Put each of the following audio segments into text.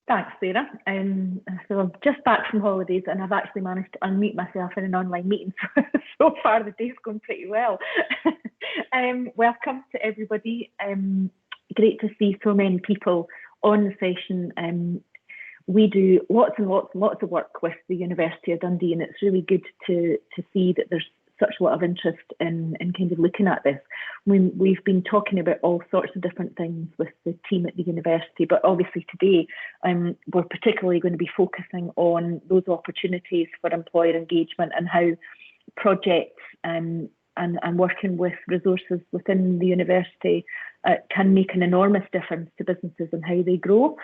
Thanks, Sarah. So I'm just back from holidays and I've actually managed to unmute myself in an online meeting. So far the day's going pretty well. Welcome to everybody. Great to see so many people on the session. We do lots and lots of work with the University of Dundee, and it's really good to see that there's such a lot of interest in kind of looking at this. We've been talking about all sorts of different things with the team at the university, but obviously today we're particularly going to be focusing on those opportunities for employer engagement and how projects and working with resources within the university can make an enormous difference to businesses and how they grow.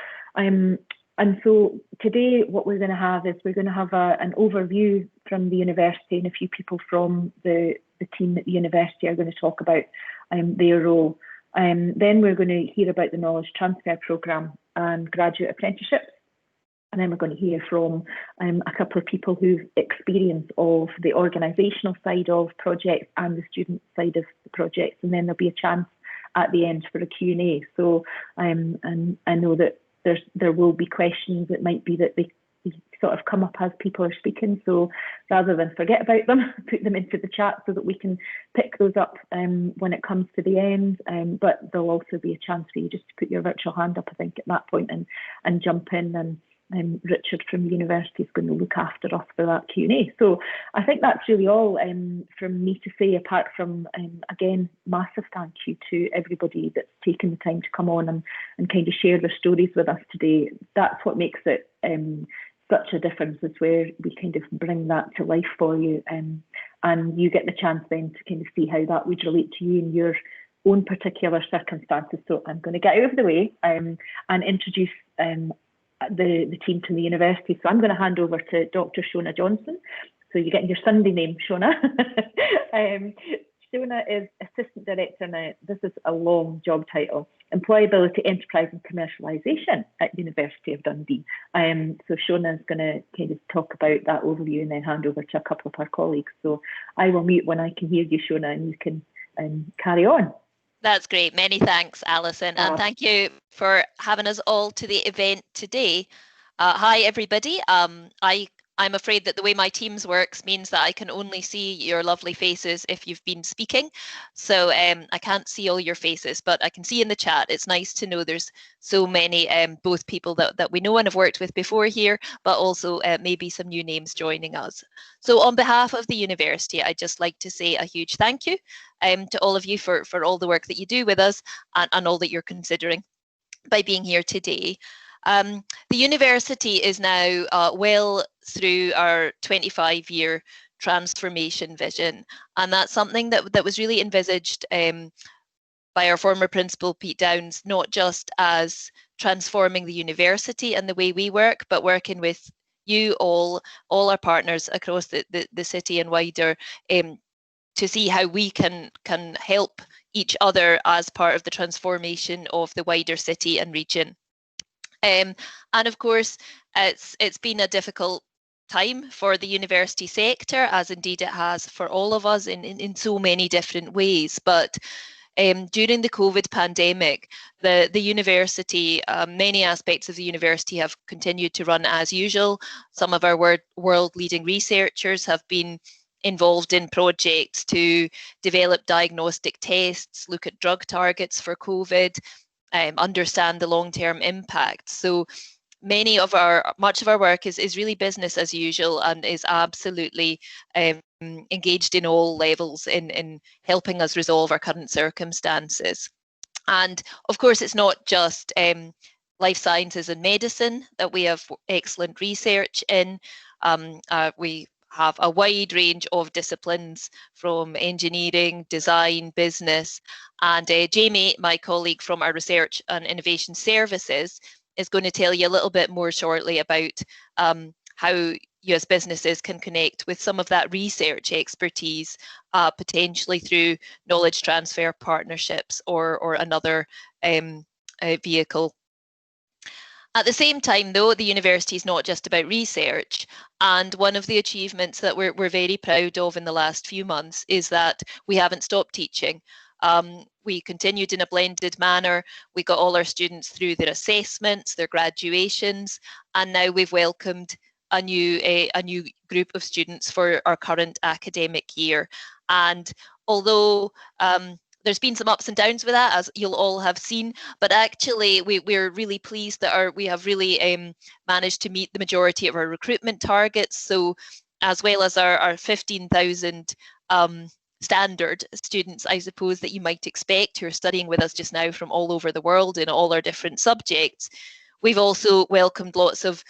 And so today what we're going to have is we're going to have an overview from the university, and a few people from the team at the university are going to talk about their role. Then we're going to hear about the Knowledge Transfer Programme and Graduate Apprenticeships. And then we're going to hear from a couple of people who've experience of the organisational side of projects and the student side of the projects. And then there'll be a chance at the end for a Q&A. So and I know that there will be questions that might be that they sort of come up as people are speaking. So rather than forget about them, put them into the chat so that we can pick those up when it comes to the end. But there'll also be a chance for you just to put your virtual hand up, I think, at that point and jump in. And Richard from the university is going to look after us for that Q&A. So I think that's really all from me to say, apart from, again, massive thank you to everybody that's taken the time to come on and kind of share their stories with us today. That's what makes it such a difference, is where we kind of bring that to life for you. And you get the chance then to kind of see how that would relate to you in your own particular circumstances. So I'm going to get out of the way and introduce the team to the university. So I'm going to hand over to Dr. Shona Johnson. So you're getting your Sunday name, Shona. Shona is Assistant Director now. This is a long job title. Employability, Enterprise and Commercialisation at University of Dundee. So Shona is going to kind of talk about that overview and then hand over to a couple of our colleagues. So I will mute when I can hear you, Shona, and you can carry on. That's great. Many thanks, Alison. And thank you for having us all to the event today. Hi, everybody. I'm afraid that the way my Teams works means that I can only see your lovely faces if you've been speaking. So I can't see all your faces, but I can see in the chat. It's nice to know there's so many, both people that we know and have worked with before here, but also maybe some new names joining us. So on behalf of the university, I'd just like to say a huge thank you to all of you for all the work that you do with us and all that you're considering by being here today. The university is now well through our 25-year transformation vision, and that's something that was really envisaged by our former principal, Pete Downs, not just as transforming the university and the way we work, but working with you all our partners across the city and wider to see how we can help each other as part of the transformation of the wider city and region. And of course, it's been a difficult time for the university sector, as indeed it has for all of us in so many different ways. But during the COVID pandemic, the university, many aspects of the university have continued to run as usual. Some of our world-leading researchers have been involved in projects to develop diagnostic tests, look at drug targets for COVID, understand the long-term impact. So much of our work is really business as usual and is absolutely engaged in all levels in helping us resolve our current circumstances. And of course, it's not just life sciences and medicine that we have excellent research in. We have a wide range of disciplines from engineering, design, business. And Jamie, my colleague from our Research and Innovation Services, is going to tell you a little bit more shortly about how you as businesses can connect with some of that research expertise, potentially through knowledge transfer partnerships or another vehicle. At the same time, though, the university is not just about research, and one of the achievements that we're very proud of in the last few months is that we haven't stopped teaching. We continued in a blended manner. We got all our students through their assessments, their graduations, and now we've welcomed a new group of students for our current academic year. And although there's been some ups and downs with that, as you'll all have seen, but actually we're really pleased that we have really managed to meet the majority of our recruitment targets. So as well as our 15,000 standard students, I suppose, that you might expect who are studying with us just now from all over the world in all our different subjects, we've also welcomed lots of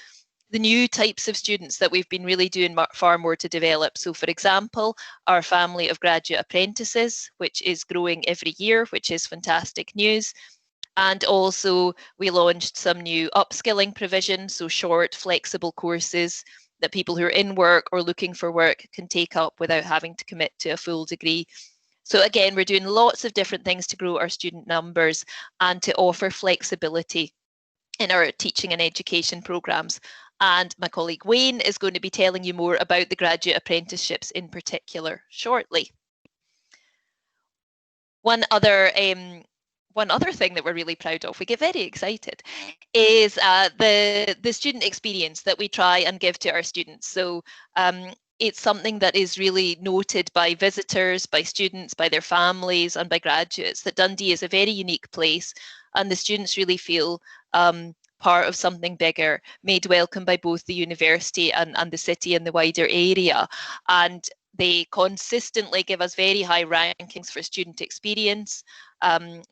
the new types of students that we've been really doing far more to develop. So for example, our family of graduate apprentices, which is growing every year, which is fantastic news. And also we launched some new upskilling provisions, so short, flexible courses that people who are in work or looking for work can take up without having to commit to a full degree. So again, we're doing lots of different things to grow our student numbers and to offer flexibility in our teaching and education programmes. And my colleague Wayne is going to be telling you more about the graduate apprenticeships in particular shortly. One other thing that we're really proud of, we get very excited, is the student experience that we try and give to our students. So it's something that is really noted by visitors, by students, by their families, and by graduates, that Dundee is a very unique place, and the students really feel part of something bigger, made welcome by both the university and the city and the wider area. And they consistently give us very high rankings for student experience.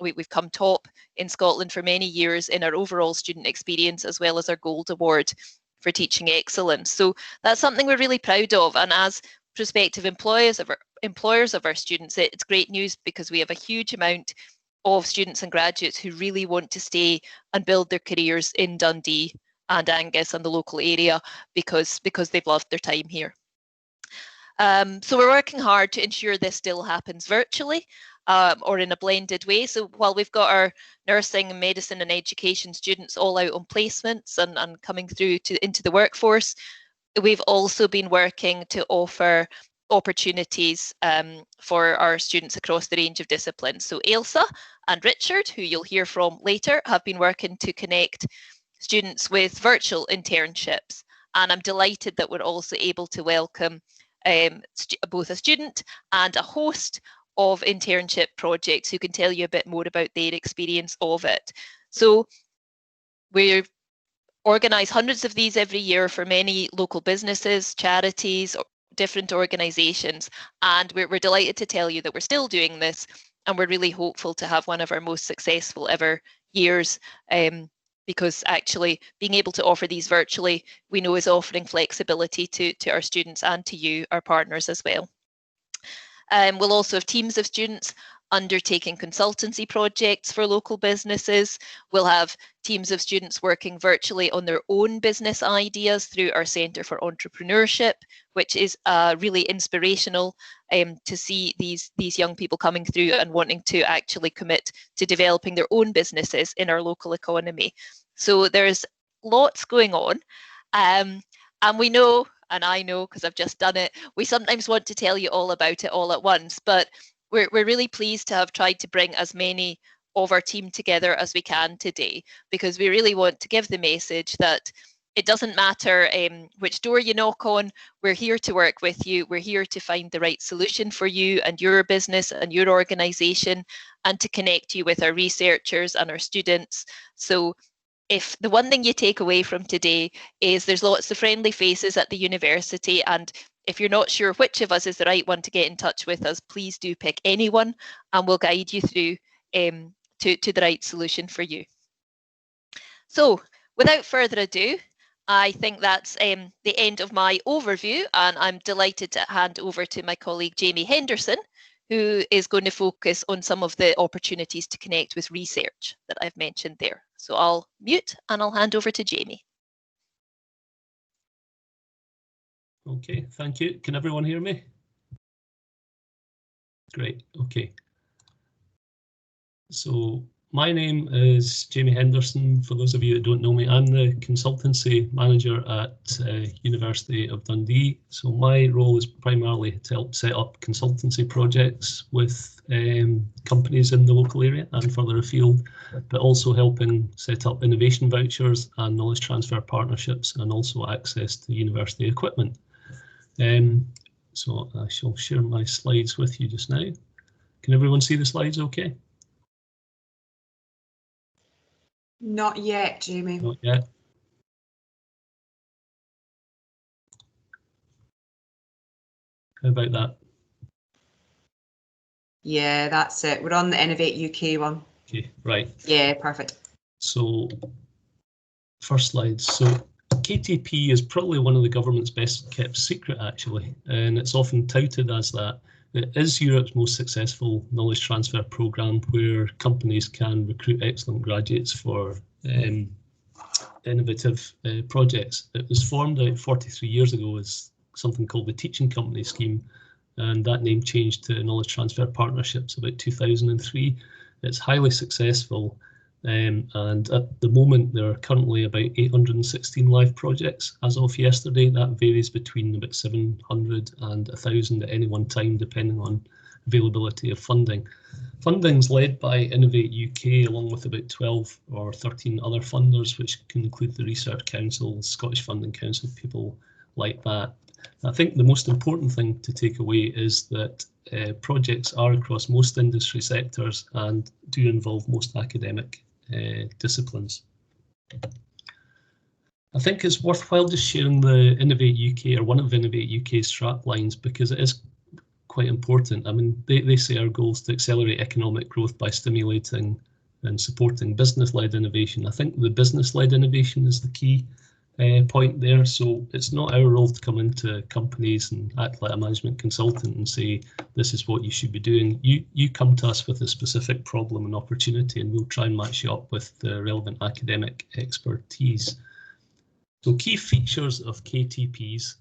We've come top in Scotland for many years in our overall student experience, as well as our Gold Award for teaching excellence. So that's something we're really proud of. And as prospective employers of our students, it's great news, because we have a huge amount of students and graduates who really want to stay and build their careers in Dundee and Angus and the local area because they've loved their time here. So we're working hard to ensure this still happens virtually or in a blended way. So while we've got our nursing, medicine and education students all out on placements and coming through into the workforce, we've also been working to offer opportunities for our students across the range of disciplines. So Ailsa and Richard, who you'll hear from later, have been working to connect students with virtual internships. And I'm delighted that we're also able to welcome both a student and a host of internship projects who can tell you a bit more about their experience of it. So we organise hundreds of these every year for many local businesses, charities, different organisations, and we're delighted to tell you that we're still doing this, and we're really hopeful to have one of our most successful ever years, because actually being able to offer these virtually, we know, is offering flexibility to our students and to you, our partners, as well. We'll also have teams of students undertaking consultancy projects for local businesses. We'll have teams of students working virtually on their own business ideas through our Centre for Entrepreneurship, which is really inspirational to see these young people coming through and wanting to actually commit to developing their own businesses in our local economy. So there's lots going on. And we know, and I know because I've just done it, we sometimes want to tell you all about it all at once, but we're really pleased to have tried to bring as many of our team together as we can today, because we really want to give the message that it doesn't matter which door you knock on, we're here to work with you, we're here to find the right solution for you and your business and your organisation, and to connect you with our researchers and our students. So if the one thing you take away from today is there's lots of friendly faces at the university, and if you're not sure which of us is the right one to get in touch with us, please do pick anyone and we'll guide you through to the right solution for you. So without further ado, I think that's the end of my overview, and I'm delighted to hand over to my colleague Jamie Henderson, who is going to focus on some of the opportunities to connect with research that I've mentioned there. So I'll mute and I'll hand over to Jamie. Okay, thank you. Can everyone hear me? Great, okay. So my name is Jamie Henderson. For those of you that don't know me, I'm the consultancy manager at University of Dundee. So my role is primarily to help set up consultancy projects with companies in the local area and further afield, but also helping set up innovation vouchers and knowledge transfer partnerships, and also access to university equipment. So I shall share my slides with you just now. Can everyone see the slides okay? Not yet, Jamie. Not yet. How about that? Yeah, that's it. We're on the Innovate UK one. Okay, right. Yeah, perfect. So, first slide. So, KTP is probably one of the government's best kept secret, actually, and it's often touted as that. It is Europe's most successful knowledge transfer programme, where companies can recruit excellent graduates for innovative projects. It was formed out 43 years ago as something called the Teaching Company Scheme, and that name changed to Knowledge Transfer Partnerships about 2003. It's highly successful, and at the moment there are currently about 816 live projects as of yesterday. That varies between about 700 and 1,000 at any one time, depending on availability of funding. Funding's led by Innovate UK, along with about 12 or 13 other funders, which can include the Research Council, Scottish Funding Council, people like that. I think the most important thing to take away is that projects are across most industry sectors and do involve most academic disciplines. I think it's worthwhile just sharing the Innovate UK, or one of Innovate UK's strap lines, because it is quite important. I mean, they say our goal is to accelerate economic growth by stimulating and supporting business-led innovation. I think the business-led innovation is the key point there. So it's not our role to come into companies and act like a management consultant and say, this is what you should be doing. You come to us with a specific problem and opportunity, and we'll try and match you up with the relevant academic expertise. So key features of KTPs.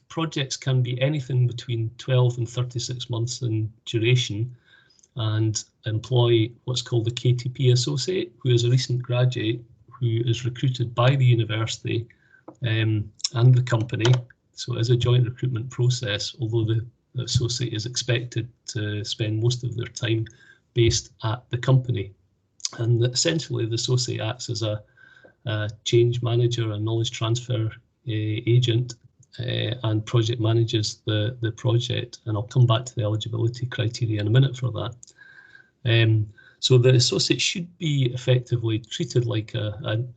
Projects can be anything between 12 and 36 months in duration, and employ what's called a KTP associate, who is a recent graduate who is recruited by the university and the company. So it is a joint recruitment process, although the associate is expected to spend most of their time based at the company. And essentially the associate acts as a change manager, a knowledge transfer agent, and project manages the project. And I'll come back to the eligibility criteria in a minute for that. So the associate should be effectively treated like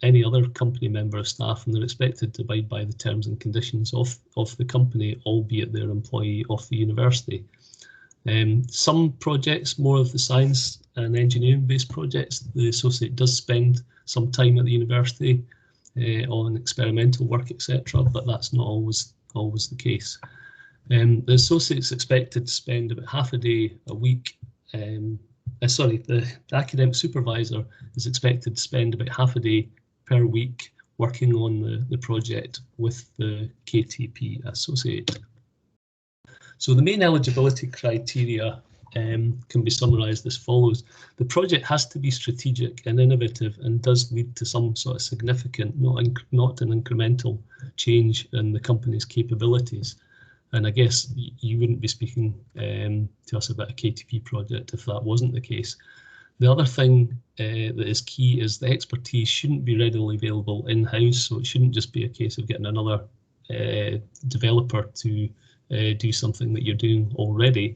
any other company member of staff, and they're expected to abide by the terms and conditions of the company, albeit they're employee of the university. Some projects, more of the science and engineering based projects, the associate does spend some time at the university on experimental work, etc., but that's not always the case. The associate's expected to spend about half a day a week. The academic supervisor is expected to spend about half a day per week working on the project with the KTP associate. So the main eligibility criteria can be summarised as follows. The project has to be strategic and innovative and does lead to some sort of significant, not an incremental change in the company's capabilities. And I guess you wouldn't be speaking to us about a KTP project if that wasn't the case. The other thing that is key is the expertise shouldn't be readily available in-house, so it shouldn't just be a case of getting another developer to do something that you're doing already.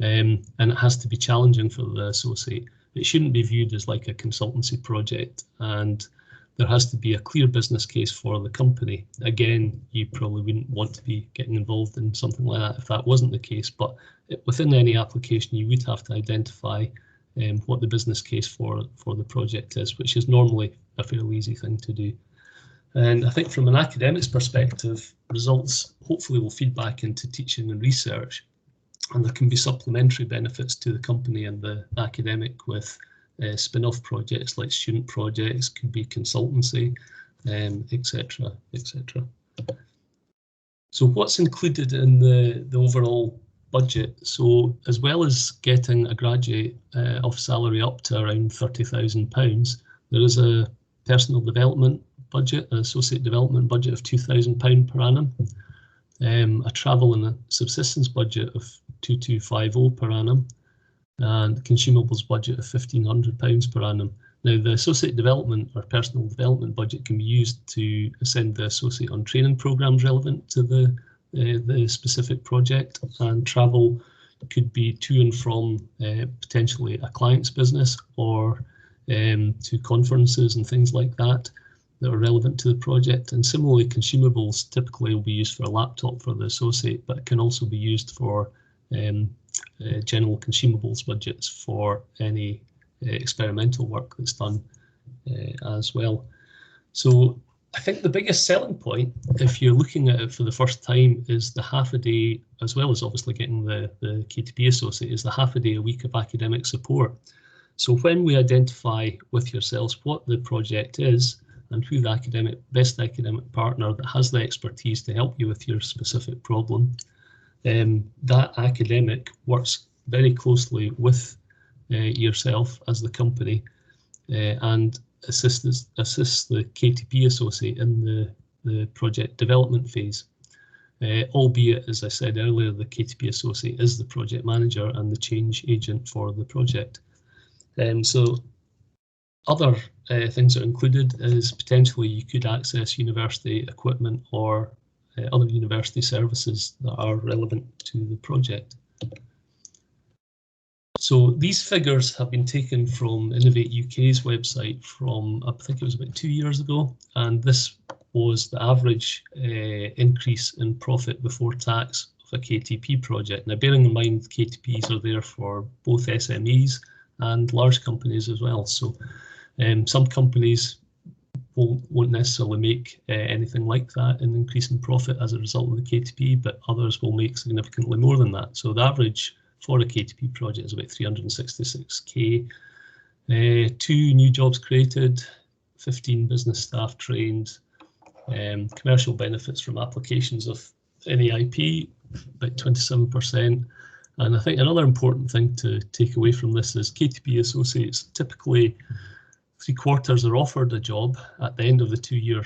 And it has to be challenging for the associate. It shouldn't be viewed as like a consultancy project, and there has to be a clear business case for the company. Again, you probably wouldn't want to be getting involved in something like that if that wasn't the case, but within any application you would have to identify what the business case for the project is, which is normally a fairly easy thing to do. And I think from an academic's perspective, results hopefully will feed back into teaching and research, and there can be supplementary benefits to the company and the academic with spin-off projects like student projects, could be consultancy, etc., etc. So what's included in the overall budget. So as well as getting a graduate off salary up to around £30,000, there is a personal development budget, an associate development budget of £2,000 per annum, a travel and a subsistence budget of 2,250 per annum, and consumables budget of £1,500 per annum. Now, the associate development or personal development budget can be used to send the associate on training programs relevant to the specific project, and travel could be to and from potentially a client's business or to conferences and things like that that are relevant to the project. And similarly, consumables typically will be used for a laptop for the associate, but it can also be used for general consumables budgets for any experimental work that's done as well. So I think the biggest selling point, if you're looking at it for the first time, is the half a day, as well as obviously getting the KTP associate, is the half a day a week of academic support. So when we identify with yourselves what the project is and who the best academic partner that has the expertise to help you with your specific problem, that academic works very closely with yourself as the company and assists the KTP associate in the project development phase. Albeit, as I said earlier, the KTP associate is the project manager and the change agent for the project. So other things that are included is potentially you could access university equipment or other university services that are relevant to the project. So these figures have been taken from Innovate UK's website from, I think it was about 2 years ago, and this was the average increase in profit before tax of a KTP project. Now, bearing in mind KTPs are there for both SMEs and large companies as well. So some companies won't necessarily make anything like that, an increase in profit as a result of the KTP, but others will make significantly more than that. So the average for a KTP project is about 366k, 2 new jobs created, 15 business staff trained, commercial benefits from applications of any IP, about 27%. And I think another important thing to take away from this is KTP associates, typically 3/4 are offered a job at the end of the 2-year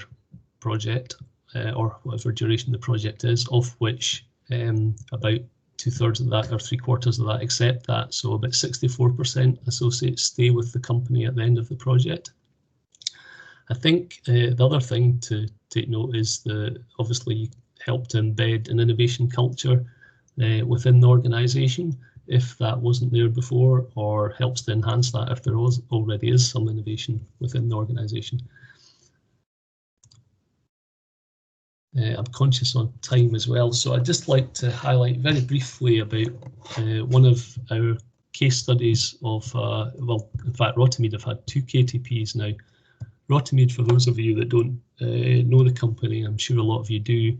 project, or whatever duration the project is, of which about 2/3 of that or 3/4 of that accept that. So about 64% associates stay with the company at the end of the project. I think the other thing to take note is that obviously you help to embed an innovation culture within the organisation if that wasn't there before, or helps to enhance that if there already is some innovation within the organisation. I'm conscious on time as well, so I'd just like to highlight very briefly about one of our case studies of, well, in fact, Rotamede have had 2 KTPs now. Rotamede, for those of you that don't know the company, I'm sure a lot of you do,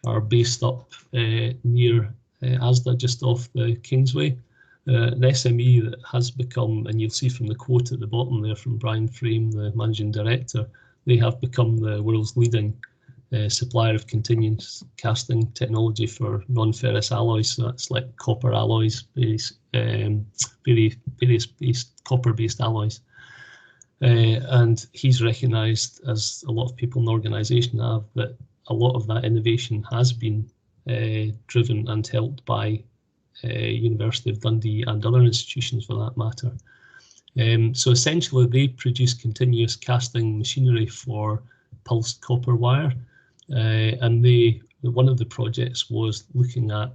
are based up near Asda, just off the Kingsway. An SME that has become, and you'll see from the quote at the bottom there from Brian Frame, the managing director, they have become the world's leading supplier of continuous casting technology for non-ferrous alloys. So that's like copper alloys, various copper-based alloys. And he's recognised, as a lot of people in the organisation have, that a lot of that innovation has been driven and helped by University of Dundee and other institutions for that matter. So essentially they produce continuous casting machinery for pulsed copper wire, and one of the projects was looking at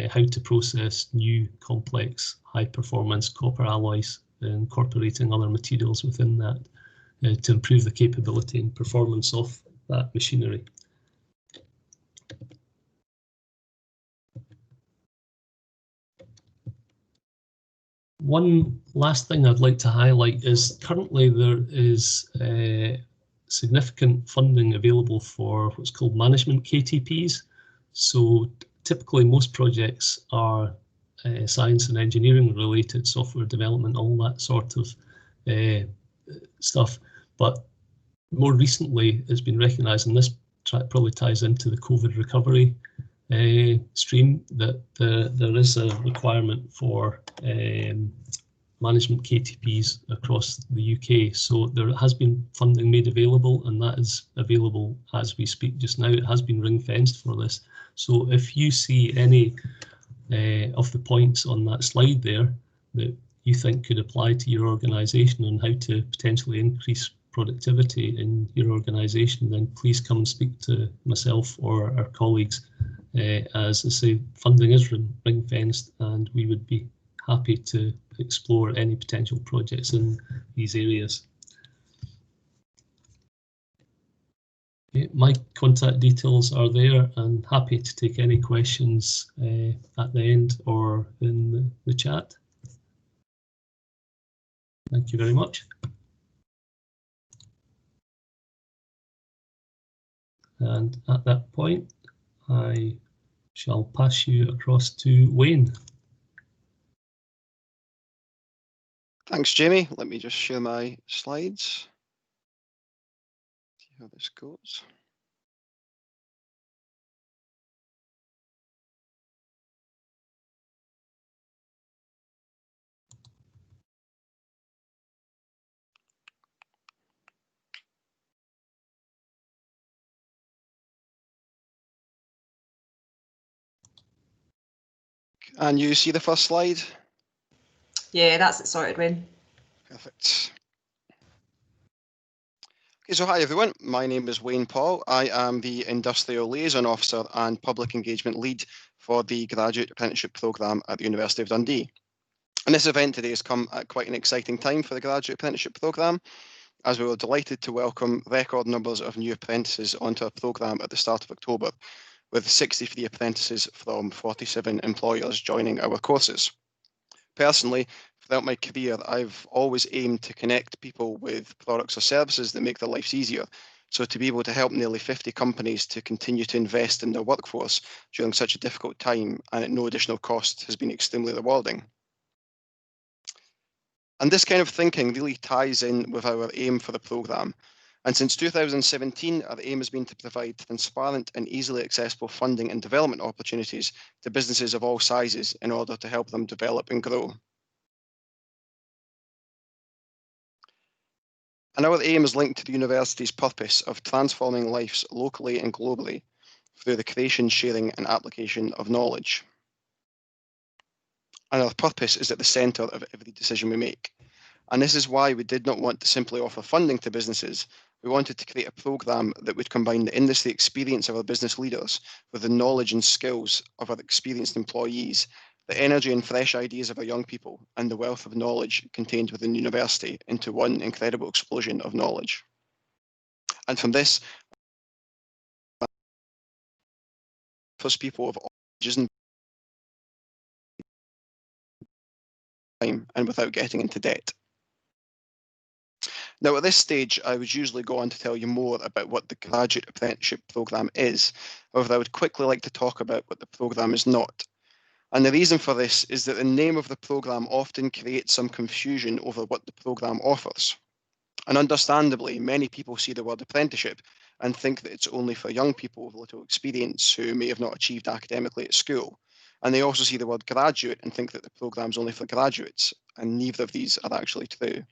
how to process new complex high performance copper alloys, incorporating other materials within that to improve the capability and performance of that machinery. One last thing I'd like to highlight is currently there is significant funding available for what's called management KTPs. So typically most projects are science and engineering related, software development, all that sort of stuff. But more recently it's been recognised, and this probably ties into the COVID recovery stream that there is a requirement for management KTPs across the UK. So there has been funding made available, and that is available as we speak just now. It has been ring fenced for this. So if you see any of the points on that slide there that you think could apply to your organisation and how to potentially increase productivity in your organisation, then please come and speak to myself or our colleagues. As I say, funding is ring fenced, and we would be happy to explore any potential projects in these areas. Okay, my contact details are there, and happy to take any questions at the end or in the chat. Thank you very much. And at that point, I shall pass you across to Wayne. Thanks, Jamie. Let me just share my slides. See how this goes. And you see the first slide? Yeah, that's it sorted, Wayne. Perfect. Okay, so hi everyone, my name is Wayne Paul. I am the Industrial Liaison Officer and Public Engagement Lead for the Graduate Apprenticeship Programme at the University of Dundee. And this event today has come at quite an exciting time for the Graduate Apprenticeship Programme, as we were delighted to welcome record numbers of new apprentices onto our programme at the start of October, with 63 apprentices from 47 employers joining our courses. Personally, throughout my career, I've always aimed to connect people with products or services that make their lives easier. So to be able to help nearly 50 companies to continue to invest in their workforce during such a difficult time and at no additional cost has been extremely rewarding. And this kind of thinking really ties in with our aim for the programme. And since 2017, our aim has been to provide transparent and easily accessible funding and development opportunities to businesses of all sizes in order to help them develop and grow. And our aim is linked to the university's purpose of transforming lives locally and globally through the creation, sharing and application of knowledge. And our purpose is at the centre of every decision we make. And this is why we did not want to simply offer funding to businesses. We wanted to create a programme that would combine the industry experience of our business leaders with the knowledge and skills of our experienced employees, the energy and fresh ideas of our young people, and the wealth of knowledge contained within the university into one incredible explosion of knowledge. And from this, first people of all ages and time and without getting into debt. Now, at this stage, I would usually go on to tell you more about what the Graduate Apprenticeship Programme is. However, I would quickly like to talk about what the programme is not. And the reason for this is that the name of the programme often creates some confusion over what the programme offers. And understandably, many people see the word apprenticeship and think that it's only for young people with little experience who may have not achieved academically at school. And they also see the word graduate and think that the programme is only for graduates, and neither of these are actually true.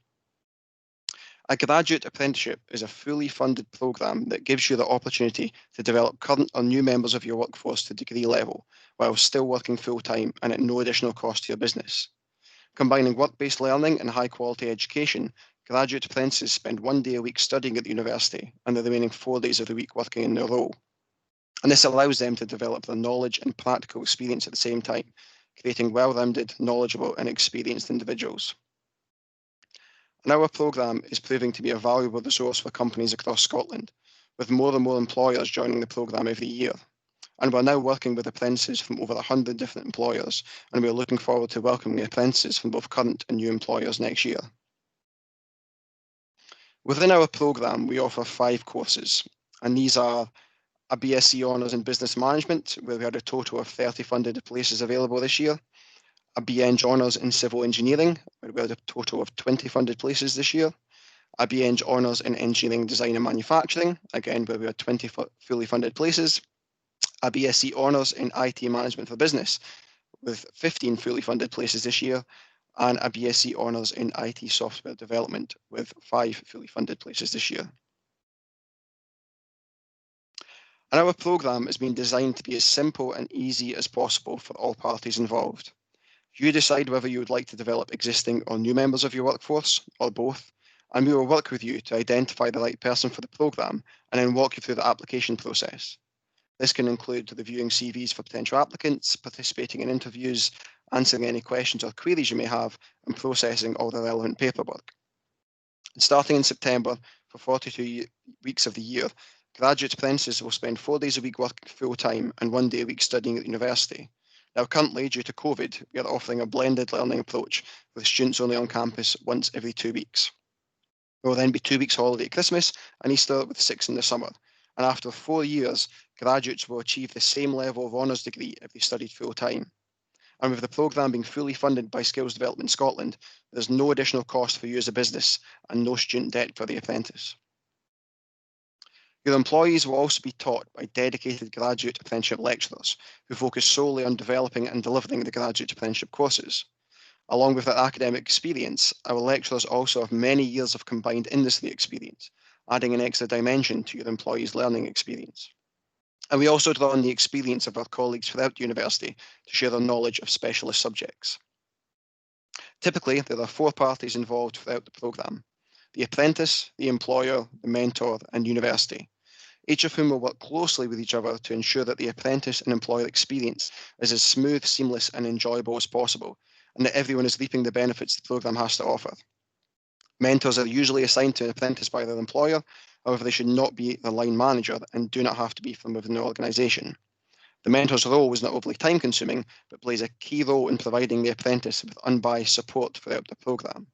A graduate apprenticeship is a fully funded programme that gives you the opportunity to develop current or new members of your workforce to degree level, while still working full-time and at no additional cost to your business. Combining work-based learning and high-quality education, graduate apprentices spend 1 day a week studying at the university and the remaining 4 days of the week working in their role. And this allows them to develop their knowledge and practical experience at the same time, creating well-rounded, knowledgeable and experienced individuals. And our programme is proving to be a valuable resource for companies across Scotland, with more and more employers joining the programme every year. And we're now working with apprentices from over 100 different employers, and we're looking forward to welcoming apprentices from both current and new employers next year. Within our programme, we offer 5 courses, and these are a BSc Honours in Business Management, where we had a total of 30 funded places available this year, a BEng Honours in Civil Engineering, where we had a total of 20 funded places this year, a BEng Honours in Engineering, Design and Manufacturing, again where we had 20 fully funded places, a BSc Honours in IT Management for Business, with 15 fully funded places this year, and a BSc Honours in IT Software Development, with 5 fully funded places this year. And our programme has been designed to be as simple and easy as possible for all parties involved. You decide whether you would like to develop existing or new members of your workforce, or both, and we will work with you to identify the right person for the programme and then walk you through the application process. This can include reviewing CVs for potential applicants, participating in interviews, answering any questions or queries you may have, and processing all the relevant paperwork. Starting in September, for 42 weeks of the year, graduate apprentices will spend 4 days a week working full-time and 1 day a week studying at university. Now, currently, due to COVID, we are offering a blended learning approach with students only on campus once every 2 weeks. There will then be 2 weeks holiday at Christmas and Easter, with 6 in the summer. And after 4 years, graduates will achieve the same level of honours degree if they studied full-time. And with the programme being fully funded by Skills Development Scotland, there's no additional cost for you as a business and no student debt for the apprentice. Your employees will also be taught by dedicated graduate apprenticeship lecturers who focus solely on developing and delivering the graduate apprenticeship courses. Along with their academic experience, our lecturers also have many years of combined industry experience, adding an extra dimension to your employees' learning experience. And we also draw on the experience of our colleagues throughout the university to share their knowledge of specialist subjects. Typically, there are 4 parties involved throughout the programme: the apprentice, the employer, the mentor, and university, each of whom will work closely with each other to ensure that the apprentice and employer experience is as smooth, seamless, and enjoyable as possible, and that everyone is reaping the benefits the programme has to offer. Mentors are usually assigned to an apprentice by their employer. However, they should not be the line manager and do not have to be from within the organisation. The mentor's role is not overly time-consuming, but plays a key role in providing the apprentice with unbiased support throughout the programme.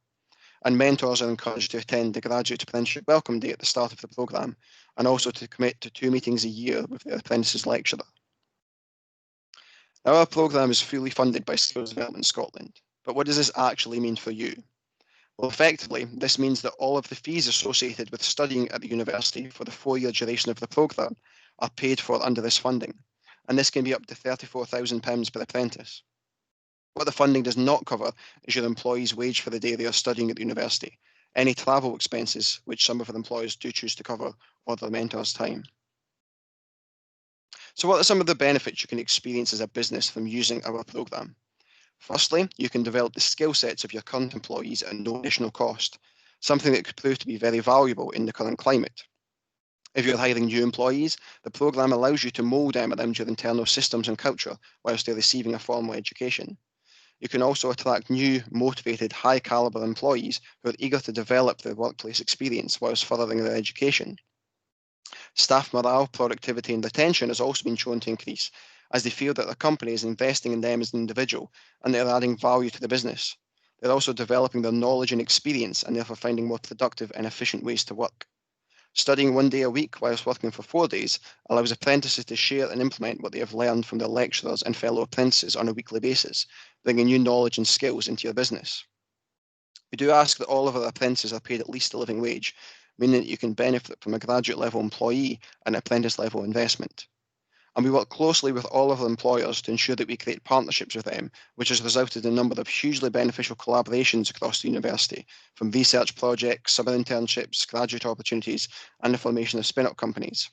And mentors are encouraged to attend the Graduate Apprenticeship Welcome Day at the start of the programme, and also to commit to 2 meetings a year with the apprentice's lecturer. Now, our programme is fully funded by Skills Development Scotland, but what does this actually mean for you? Well, effectively, this means that all of the fees associated with studying at the university for the 4-year duration of the programme are paid for under this funding, and this can be up to £34,000 per apprentice. What the funding does not cover is your employee's wage for the day they are studying at the university, any travel expenses, which some of our employers do choose to cover, or their mentor's time. So what are some of the benefits you can experience as a business from using our programme? Firstly, you can develop the skill sets of your current employees at no additional cost, something that could prove to be very valuable in the current climate. If you're hiring new employees, the programme allows you to mould them around your internal systems and culture whilst they're receiving a formal education. You can also attract new, motivated, high-calibre employees who are eager to develop their workplace experience whilst furthering their education. Staff morale, productivity and retention has also been shown to increase, as they feel that their company is investing in them as an individual and they're adding value to the business. They're also developing their knowledge and experience and therefore finding more productive and efficient ways to work. Studying 1 day a week whilst working for 4 days allows apprentices to share and implement what they have learned from their lecturers and fellow apprentices on a weekly basis, bringing new knowledge and skills into your business. We do ask that all of our apprentices are paid at least a living wage, meaning that you can benefit from a graduate level employee and apprentice level investment. And we work closely with all of our employers to ensure that we create partnerships with them, which has resulted in a number of hugely beneficial collaborations across the university, from research projects, summer internships, graduate opportunities, and the formation of spin-up companies.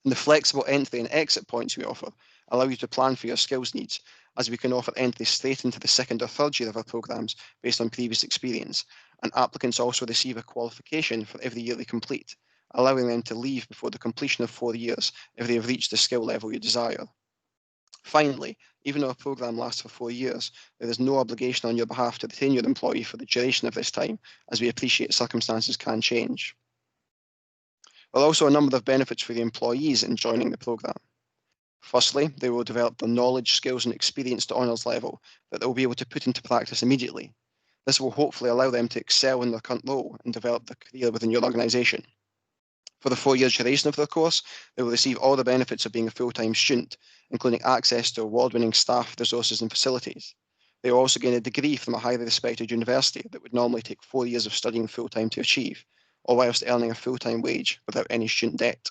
And the flexible entry and exit points we offer allow you to plan for your skills needs, as we can offer entry straight into the 2nd or 3rd year of our programmes based on previous experience, and applicants also receive a qualification for every year they complete, allowing them to leave before the completion of 4 years if they have reached the skill level you desire. Finally, even though a programme lasts for 4 years, there is no obligation on your behalf to retain your employee for the duration of this time, as we appreciate circumstances can change. There are also a number of benefits for the employees in joining the programme. Firstly, they will develop their knowledge, skills and experience to honours level that they will be able to put into practice immediately. This will hopefully allow them to excel in their current role and develop their career within your organisation. For the 4 year duration of their course, they will receive all the benefits of being a full-time student, including access to award-winning staff, resources and facilities. They will also gain a degree from a highly respected university that would normally take 4 years of studying full-time to achieve, or whilst earning a full-time wage without any student debt.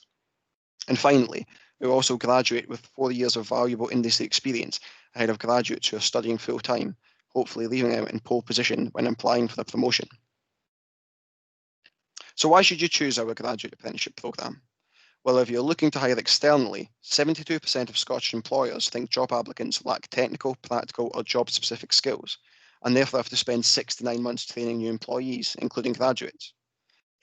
And finally, who also graduate with 4 years of valuable industry experience ahead of graduates who are studying full-time, hopefully leaving out in pole position when applying for a promotion. So why should you choose our Graduate Apprenticeship Programme? Well, if you're looking to hire externally, 72% of Scottish employers think job applicants lack technical, practical or job-specific skills, and therefore have to spend 6 to 9 months training new employees, including graduates.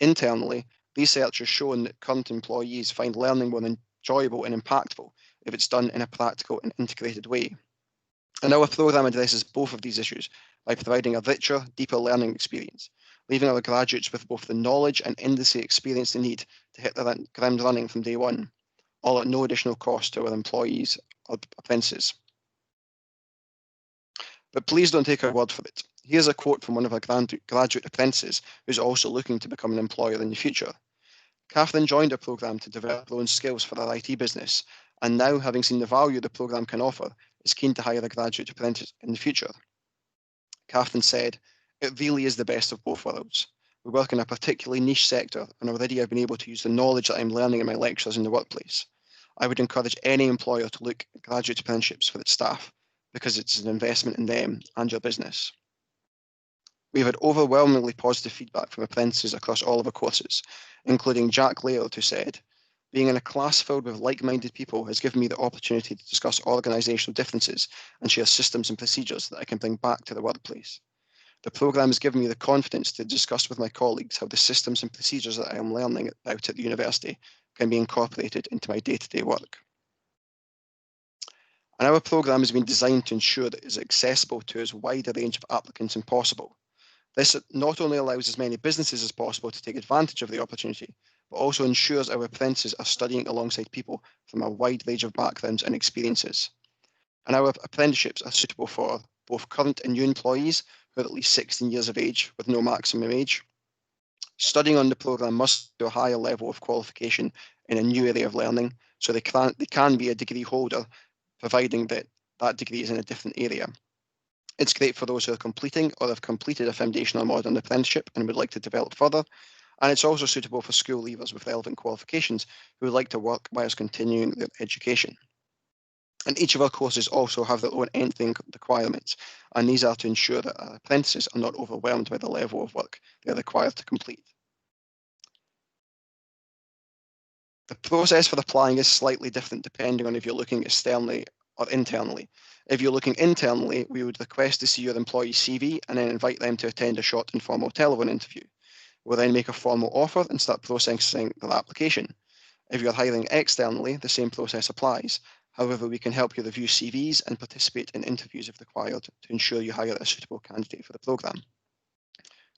Internally, research has shown that current employees find learning more enjoyable and impactful if it's done in a practical and integrated way. And our programme addresses both of these issues by providing a richer, deeper learning experience, leaving our graduates with both the knowledge and industry experience they need to hit the ground running from day one, all at no additional cost to our employees or apprentices. But please don't take our word for it. Here's a quote from one of our graduate apprentices who's also looking to become an employer in the future. Catherine joined our programme to develop her own skills for her IT business, and now, having seen the value the programme can offer, is keen to hire a graduate apprentice in the future. Catherine said, "It really is the best of both worlds. We work in a particularly niche sector, and already I've been able to use the knowledge that I'm learning in my lectures in the workplace. I would encourage any employer to look at graduate apprenticeships for its staff, because it's an investment in them and your business." We've had overwhelmingly positive feedback from apprentices across all of our courses, including Jack Laird, who said, "Being in a class filled with like-minded people has given me the opportunity to discuss organisational differences and share systems and procedures that I can bring back to the workplace. The programme has given me the confidence to discuss with my colleagues how the systems and procedures that I am learning about at the university can be incorporated into my day-to-day work." And our programme has been designed to ensure that it is accessible to as wide a range of applicants as possible. This not only allows as many businesses as possible to take advantage of the opportunity, but also ensures our apprentices are studying alongside people from a wide range of backgrounds and experiences. And our apprenticeships are suitable for both current and new employees who are at least 16 years of age with no maximum age. Studying on the programme must do a higher level of qualification in a new area of learning, so they can be a degree holder, providing that that degree is in a different area. It's great for those who are completing or have completed a foundational modern apprenticeship and would like to develop further. And it's also suitable for school leavers with relevant qualifications who would like to work whilst continuing their education. And each of our courses also have their own entry requirements, and these are to ensure that our apprentices are not overwhelmed by the level of work they are required to complete. The process for applying is slightly different depending on if you're looking externally or internally. If you're looking internally, we would request to see your employee CV and then invite them to attend a short informal telephone interview. We'll then make a formal offer and start processing their application. If you're hiring externally, the same process applies. However, we can help you review CVs and participate in interviews if required to ensure you hire a suitable candidate for the programme.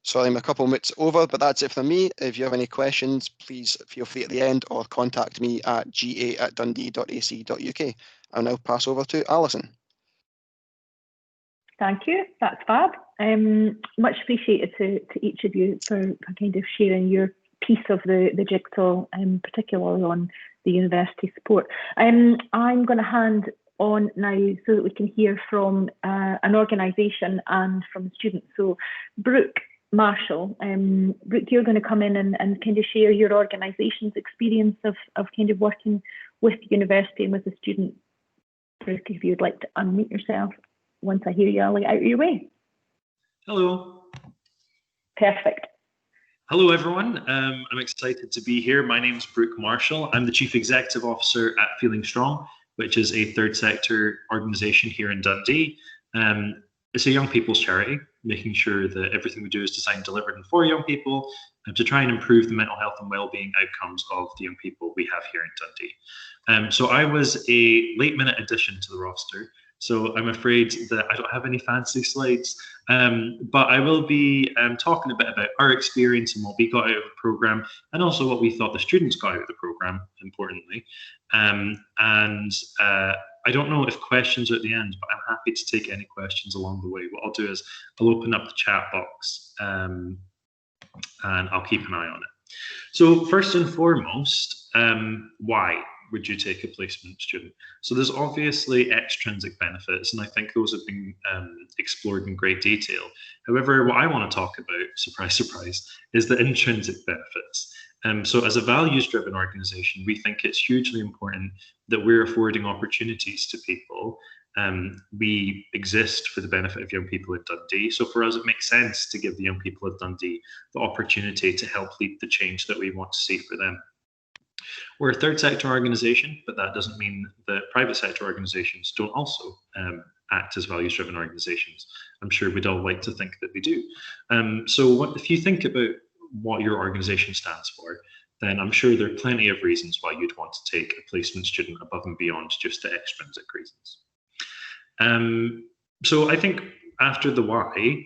Sorry, I'm a couple minutes over, but that's it from me. If you have any questions, please feel free at the end or contact me at ga@dundee.ac.uk. I'll now pass over to Alison. Thank you. That's fab. Much appreciated to each of you for kind of sharing your piece of the jigsaw, particularly on the university support. I'm going to hand on now so that we can hear from an organisation and from students. So Brooke Marshall, Brooke, you're going to come in and kind of share your organisation's experience of kind of working with the university and with the student. Brooke, if you'd like to unmute yourself. Once I hear you, I'll get out of your way. Hello. Perfect. Hello, everyone. I'm excited to be here. My name is Brooke Marshall. I'm the Chief Executive Officer at Feeling Strong, which is a third sector organisation here in Dundee. It's a young people's charity, making sure that everything we do is designed, delivered, and for young people, to try and improve the mental health and well-being outcomes of the young people we have here in Dundee. So I was a late-minute addition to the roster. So I'm afraid that I don't have any fancy slides, but I will be talking a bit about our experience and what we got out of the programme, and also what we thought the students got out of the programme, importantly. I don't know if questions are at the end, but I'm happy to take any questions along the way. What I'll do is I'll open up the chat box and I'll keep an eye on it. So first and foremost, why would you take a placement student? So there's obviously extrinsic benefits, and I think those have been explored in great detail. However, what I want to talk about, surprise, surprise, is the intrinsic benefits. So as a values-driven organisation, we think it's hugely important that we're affording opportunities to people. We exist for the benefit of young people in Dundee. So for us, it makes sense to give the young people of Dundee the opportunity to help lead the change that we want to see for them. We're a third sector organisation, but that doesn't mean that private sector organisations don't also act as values-driven organisations. I'm sure we'd all like to think that they do. So if you think about what your organisation stands for, then I'm sure there are plenty of reasons why you'd want to take a placement student above and beyond just the extrinsic reasons. So I think after the why,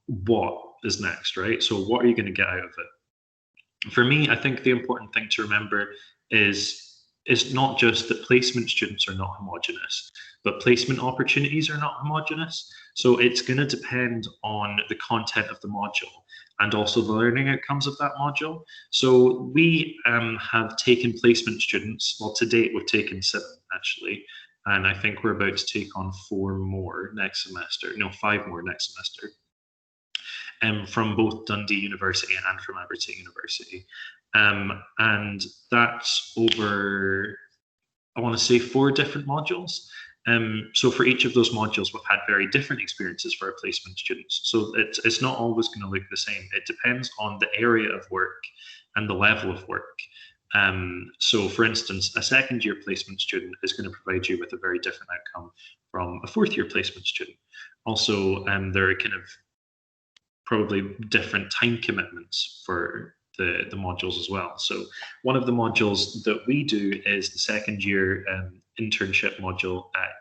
what is next, right? So what are you going to get out of it? For me, I think the important thing to remember is it's not just that placement students are not homogenous, but placement opportunities are not homogenous. So it's going to depend on the content of the module and also the learning outcomes of that module. So we have taken placement students, well, to date we've taken 7 actually, and I think we're about to take on 4 more next semester, no, 5 more next semester. From both Dundee University and from Aberdeen University. And that's over, I want to say 4 different modules. So for each of those modules, we've had very different experiences for our placement students. So it's not always going to look the same. It depends on the area of work and the level of work. So for instance, a second-year placement student is going to provide you with a very different outcome from a 4th-year placement student. Also, there are kind of probably different time commitments for the modules as well. So one of the modules that we do is the second-year internship module at,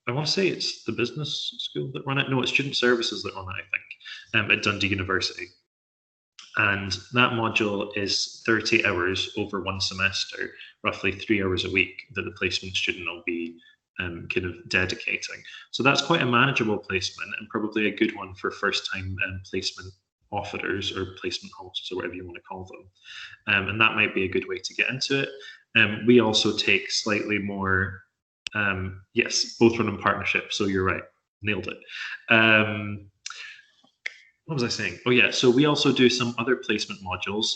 I want to say it's the business school that run it. No, it's student services that run it, I think, at Dundee University. And that module is 30 hours over 1 semester, roughly 3 hours a week that the placement student will be kind of dedicating. So that's quite a manageable placement and probably a good one for first-time placement offerers or placement hosts or whatever you want to call them. And that might be a good way to get into it. We also take slightly more, yes, both run in partnership, so you're right, nailed it. What was I saying? Oh yeah, so we also do some other placement modules.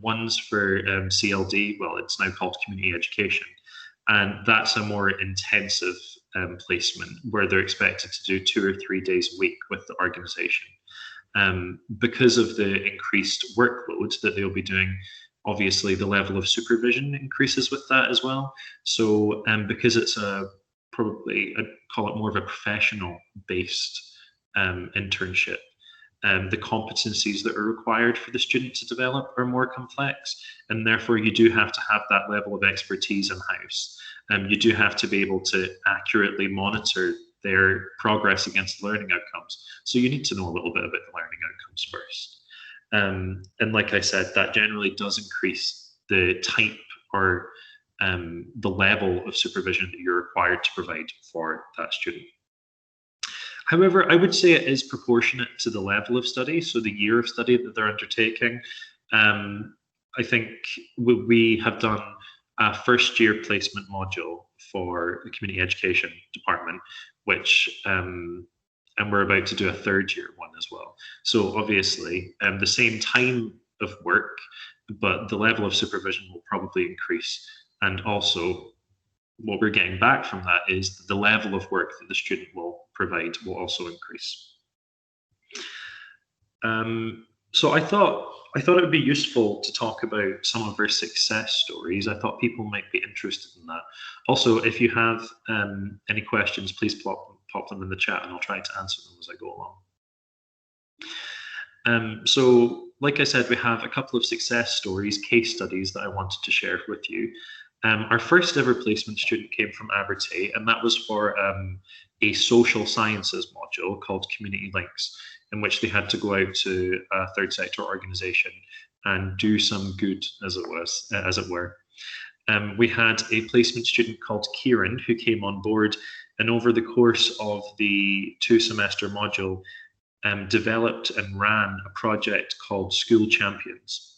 One's for CLD, well, it's now called community education. And that's a more intensive placement where they're expected to do 2 or 3 days a week with the organisation. Because of the increased workload that they'll be doing, obviously the level of supervision increases with that as well. So because it's probably, I'd call it more of a professional-based internship, the competencies that are required for the student to develop are more complex, and therefore you do have to have that level of expertise in-house. You do have to be able to accurately monitor their progress against learning outcomes. So you need to know a little bit about the learning outcomes first. And like I said, that generally does increase the type or the level of supervision that you're required to provide for that student. However, I would say it is proportionate to the level of study, so the year of study that they're undertaking. I think we have done a first-year placement module for the community education department, which, and we're about to do a 3rd-year one as well. So obviously, the same time of work, but the level of supervision will probably increase. And also, what we're getting back from that is the level of work that the student will provide will also increase. So I thought it would be useful to talk about some of our success stories. I thought people might be interested in that. Also, if you have any questions, please pop them in the chat and I'll try to answer them as I go along. So like I said, we have a couple of success stories, case studies that I wanted to share with you. Our first ever placement student came from Aberdeen, and that was for a social sciences module called Community Links, in which they had to go out to a third sector organisation and do some good, as it were. We had a placement student called Kieran who came on board, and over the course of the 2-semester module, developed and ran a project called School Champions,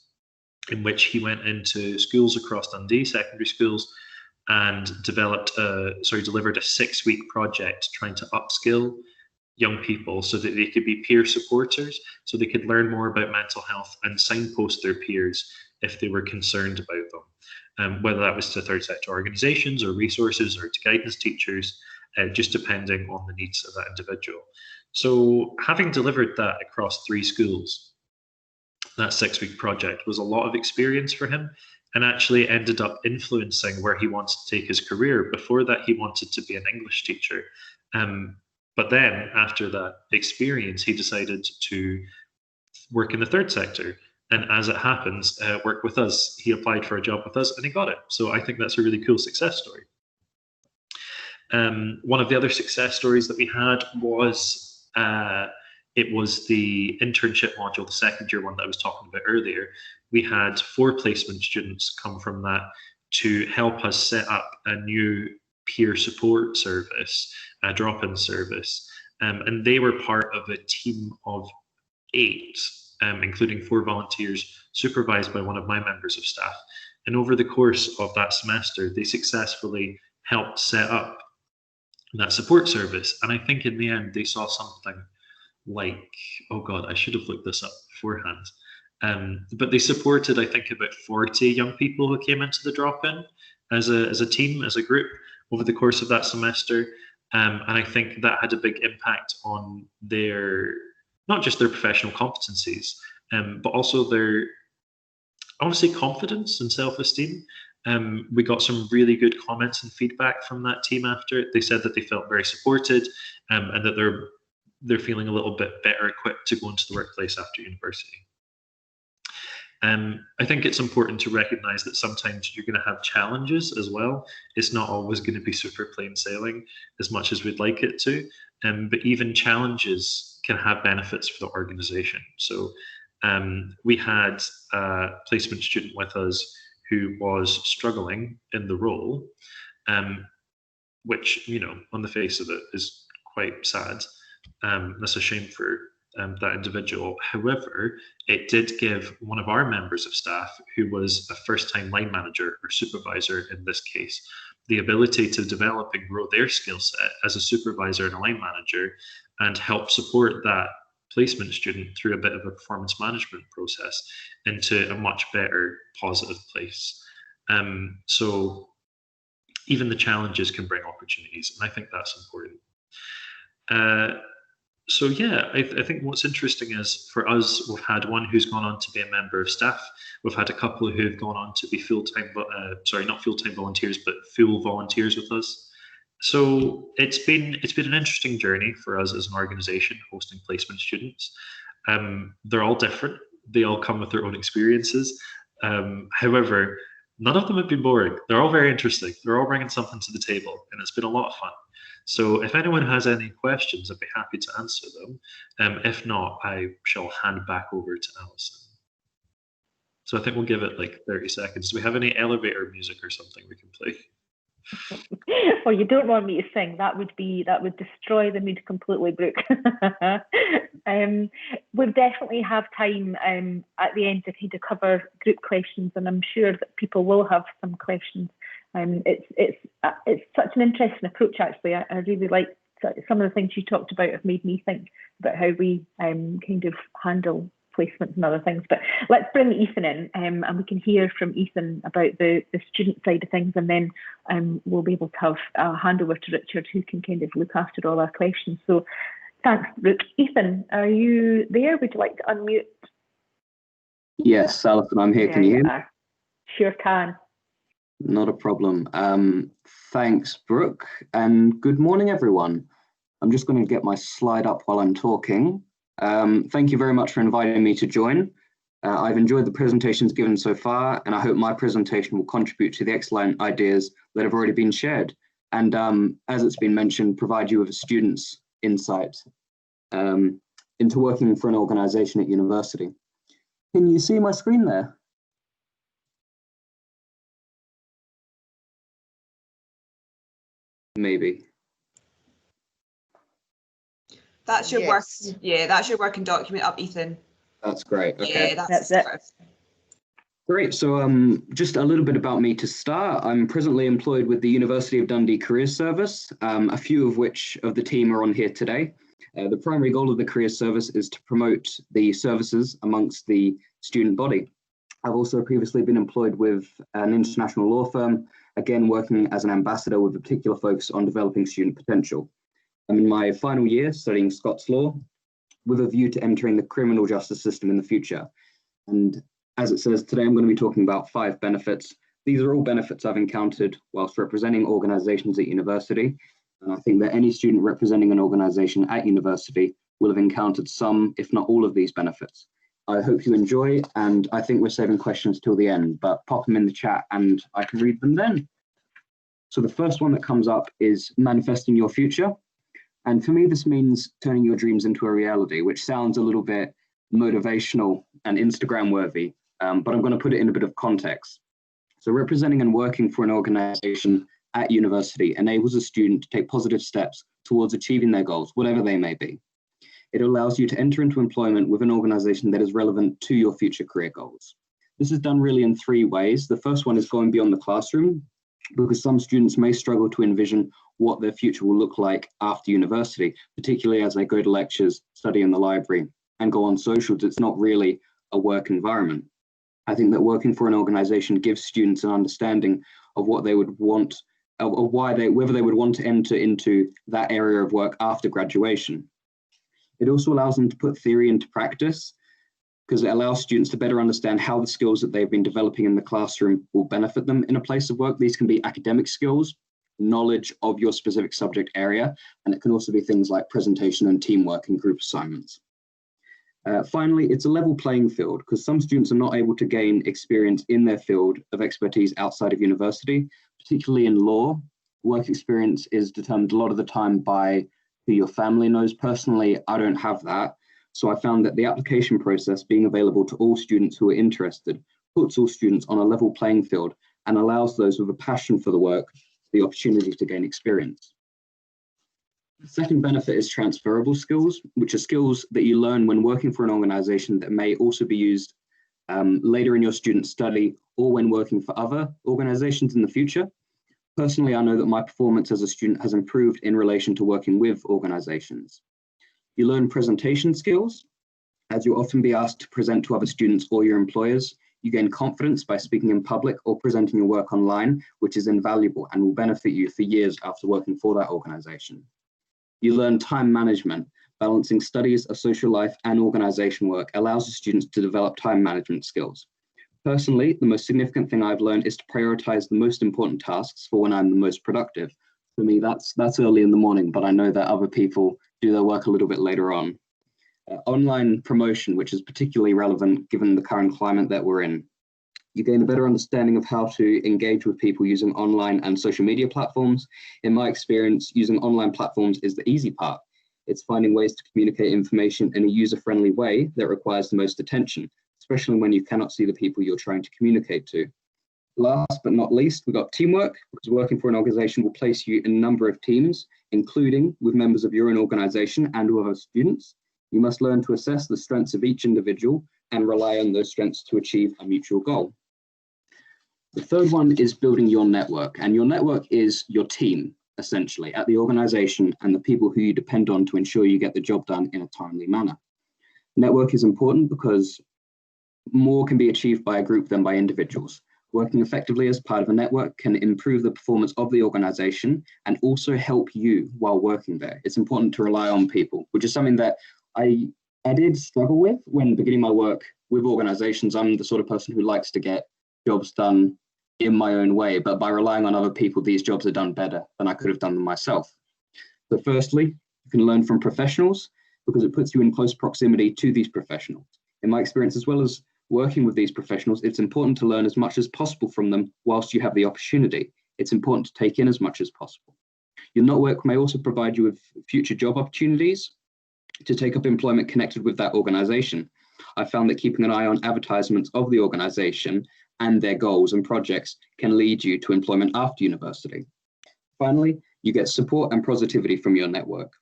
in which he went into schools across Dundee, secondary schools, and delivered a 6-week project trying to upskill young people so that they could be peer supporters, so they could learn more about mental health and signpost their peers if they were concerned about them, whether that was to third sector organisations or resources or to guidance teachers, just depending on the needs of that individual. So having delivered that across 3 schools, that 6-week project was a lot of experience for him, and actually ended up influencing where he wants to take his career. Before that, he wanted to be an English teacher. But then after that experience, he decided to work in the third sector. And as it happens, work with us. He applied for a job with us and he got it. So I think that's a really cool success story. One of the other success stories that we had was it was the internship module, the second year one that I was talking about earlier. We had 4 placement students come from that to help us set up a new peer support service, a drop-in service. And they were part of a team of 8, including 4 volunteers supervised by one of my members of staff. And over the course of that semester, they successfully helped set up that support service. And I think in the end, they saw something like, oh God, I should have looked this up beforehand. But they supported, I think, about 40 young people who came into the drop-in as a team, as a group, over the course of that semester. And I think that had a big impact on their, not just their professional competencies, but also their, I want to say, confidence and self-esteem. We got some really good comments and feedback from that team after it. They said that they felt very supported, and that they're feeling a little bit better equipped to go into the workplace after university. I think it's important to recognize that sometimes you're going to have challenges as well. It's not always going to be super plain sailing as much as we'd like it to, but even challenges can have benefits for the organization. So we had a placement student with us who was struggling in the role, which, you know, on the face of it is quite sad. That's a shame for that individual. However, it did give one of our members of staff, who was a first-time line manager or supervisor in this case, the ability to develop and grow their skill set as a supervisor and a line manager, and help support that placement student through a bit of a performance management process into a much better positive place. So even the challenges can bring opportunities, and I think that's important. So yeah, I think what's interesting is, for us, we've had one who's gone on to be a member of staff. We've had a couple who've gone on to be full-time, not full-time volunteers, but full volunteers with us. So it's been an interesting journey for us as an organisation hosting placement students. They're all different. They all come with their own experiences. However, none of them have been boring. They're all very interesting. They're all bringing something to the table, and it's been a lot of fun. So if anyone has any questions, I'd be happy to answer them. If not, I shall hand back over to Alison. So I think we'll give it like 30 seconds. Do we have any elevator music or something we can play? Well, you don't want me to sing. That would destroy the mood completely, Brooke. We'll definitely have time at the end to kind of cover group questions, and I'm sure that people will have some questions. It's such an interesting approach, actually. I really like some of the things you talked about. Have made me think about how we kind of handle placements and other things. But let's bring Ethan in, and we can hear from Ethan about the student side of things, and then we'll be able to have a handover to Richard, who can kind of look after all our questions. So thanks, Brooke. Ethan, are you there? Would you like to unmute? Yes, Alison, I'm here. Can you hear me? Sure can. Not a problem. Thanks, Brooke, and good morning, everyone. I'm just going to get my slide up while I'm talking. Thank you very much for inviting me to join. I've enjoyed the presentations given so far, and I hope my presentation will contribute to the excellent ideas that have already been shared, and as it's been mentioned, provide you with a student's insight into working for an organisation at university. Can you see my screen there? Maybe. That's your work. Yeah, that's your working document up, Ethan. That's great. Okay. Yeah, that's it. Great. So just a little bit about me to start. I'm presently employed with the University of Dundee Careers Service, a few of which of the team are on here today. The primary goal of the career service is to promote the services amongst the student body. I've also previously been employed with an international law firm, again working as an ambassador with a particular focus on developing student potential. I'm in my final year studying Scots law with a view to entering the criminal justice system in the future. And as it says, today I'm going to be talking about 5 benefits. These are all benefits I've encountered whilst representing organisations at university. And I think that any student representing an organisation at university will have encountered some, if not all of these benefits. I hope you enjoy, and I think we're saving questions till the end, but pop them in the chat and I can read them then. So the first one that comes up is manifesting your future. And for me, this means turning your dreams into a reality, which sounds a little bit motivational and Instagram worthy, but I'm going to put it in a bit of context. So representing and working for an organisation at university enables a student to take positive steps towards achieving their goals, whatever they may be. It allows you to enter into employment with an organisation that is relevant to your future career goals. This is done really in 3 ways. The first one is going beyond the classroom, because some students may struggle to envision what their future will look like after university, particularly as they go to lectures, study in the library, and go on socials. It's not really a work environment. I think that working for an organisation gives students an understanding of what they would want, of whether they would want to enter into that area of work after graduation. It also allows them to put theory into practice, because it allows students to better understand how the skills that they've been developing in the classroom will benefit them in a place of work. These can be academic skills, knowledge of your specific subject area, and it can also be things like presentation and teamwork and group assignments. Finally, it's a level playing field, because some students are not able to gain experience in their field of expertise outside of university, particularly in law. Work experience is determined a lot of the time by who your family knows. Personally, I don't have that. So I found that the application process being available to all students who are interested puts all students on a level playing field and allows those with a passion for the work the opportunity to gain experience. The second benefit is transferable skills, which are skills that you learn when working for an organisation that may also be used later in your student study or when working for other organisations in the future. Personally, I know that my performance as a student has improved in relation to working with organisations. You learn presentation skills, as you'll often be asked to present to other students or your employers. You gain confidence by speaking in public or presenting your work online, which is invaluable and will benefit you for years after working for that organisation. You learn time management. Balancing studies, a social life, and organisation work allows the students to develop time management skills. Personally, the most significant thing I've learned is to prioritise the most important tasks for when I'm the most productive. For me, that's early in the morning, but I know that other people do their work a little bit later on. Online promotion, which is particularly relevant given the current climate that we're in. You gain a better understanding of how to engage with people using online and social media platforms. In my experience, using online platforms is the easy part. It's finding ways to communicate information in a user-friendly way that requires the most attention, especially when you cannot see the people you're trying to communicate to. Last but not least, we've got teamwork, because working for an organisation will place you in a number of teams, including with members of your own organisation and with other students. You must learn to assess the strengths of each individual and rely on those strengths to achieve a mutual goal. The third one is building your network, and your network is your team, essentially, at the organisation and the people who you depend on to ensure you get the job done in a timely manner. Network is important because more can be achieved by a group than by individuals. Working effectively as part of a network can improve the performance of the organisation and also help you while working there. It's important to rely on people, which is something that I did struggle with when beginning my work with organisations. I'm the sort of person who likes to get jobs done in my own way, but by relying on other people, these jobs are done better than I could have done them myself. So firstly, you can learn from professionals because it puts you in close proximity to these professionals. In my experience, as well as working with these professionals, it's important to learn as much as possible from them whilst you have the opportunity. It's important to take in as much as possible. Your network may also provide you with future job opportunities to take up employment connected with that organisation. I found that keeping an eye on advertisements of the organisation and their goals and projects can lead you to employment after university. Finally, you get support and positivity from your network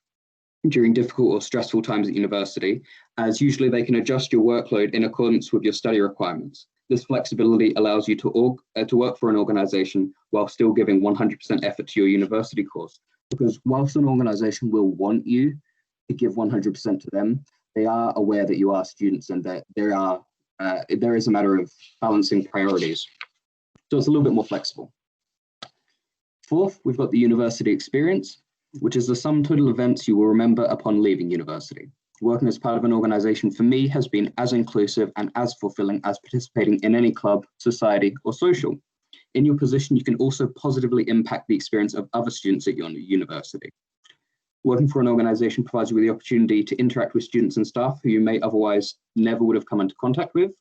during difficult or stressful times at university, as usually they can adjust your workload in accordance with your study requirements. This flexibility allows you to work for an organisation while still giving 100% effort to your university course. Because whilst an organisation will want you to give 100% to them. They are aware that you are students and that there is a matter of balancing priorities. So it's a little bit more flexible. Fourth, we've got the university experience, which is the sum total events you will remember upon leaving university. Working as part of an organisation for me has been as inclusive and as fulfilling as participating in any club, society, or social. In your position, you can also positively impact the experience of other students at your university. Working for an organisation provides you with the opportunity to interact with students and staff who you may otherwise never would have come into contact with.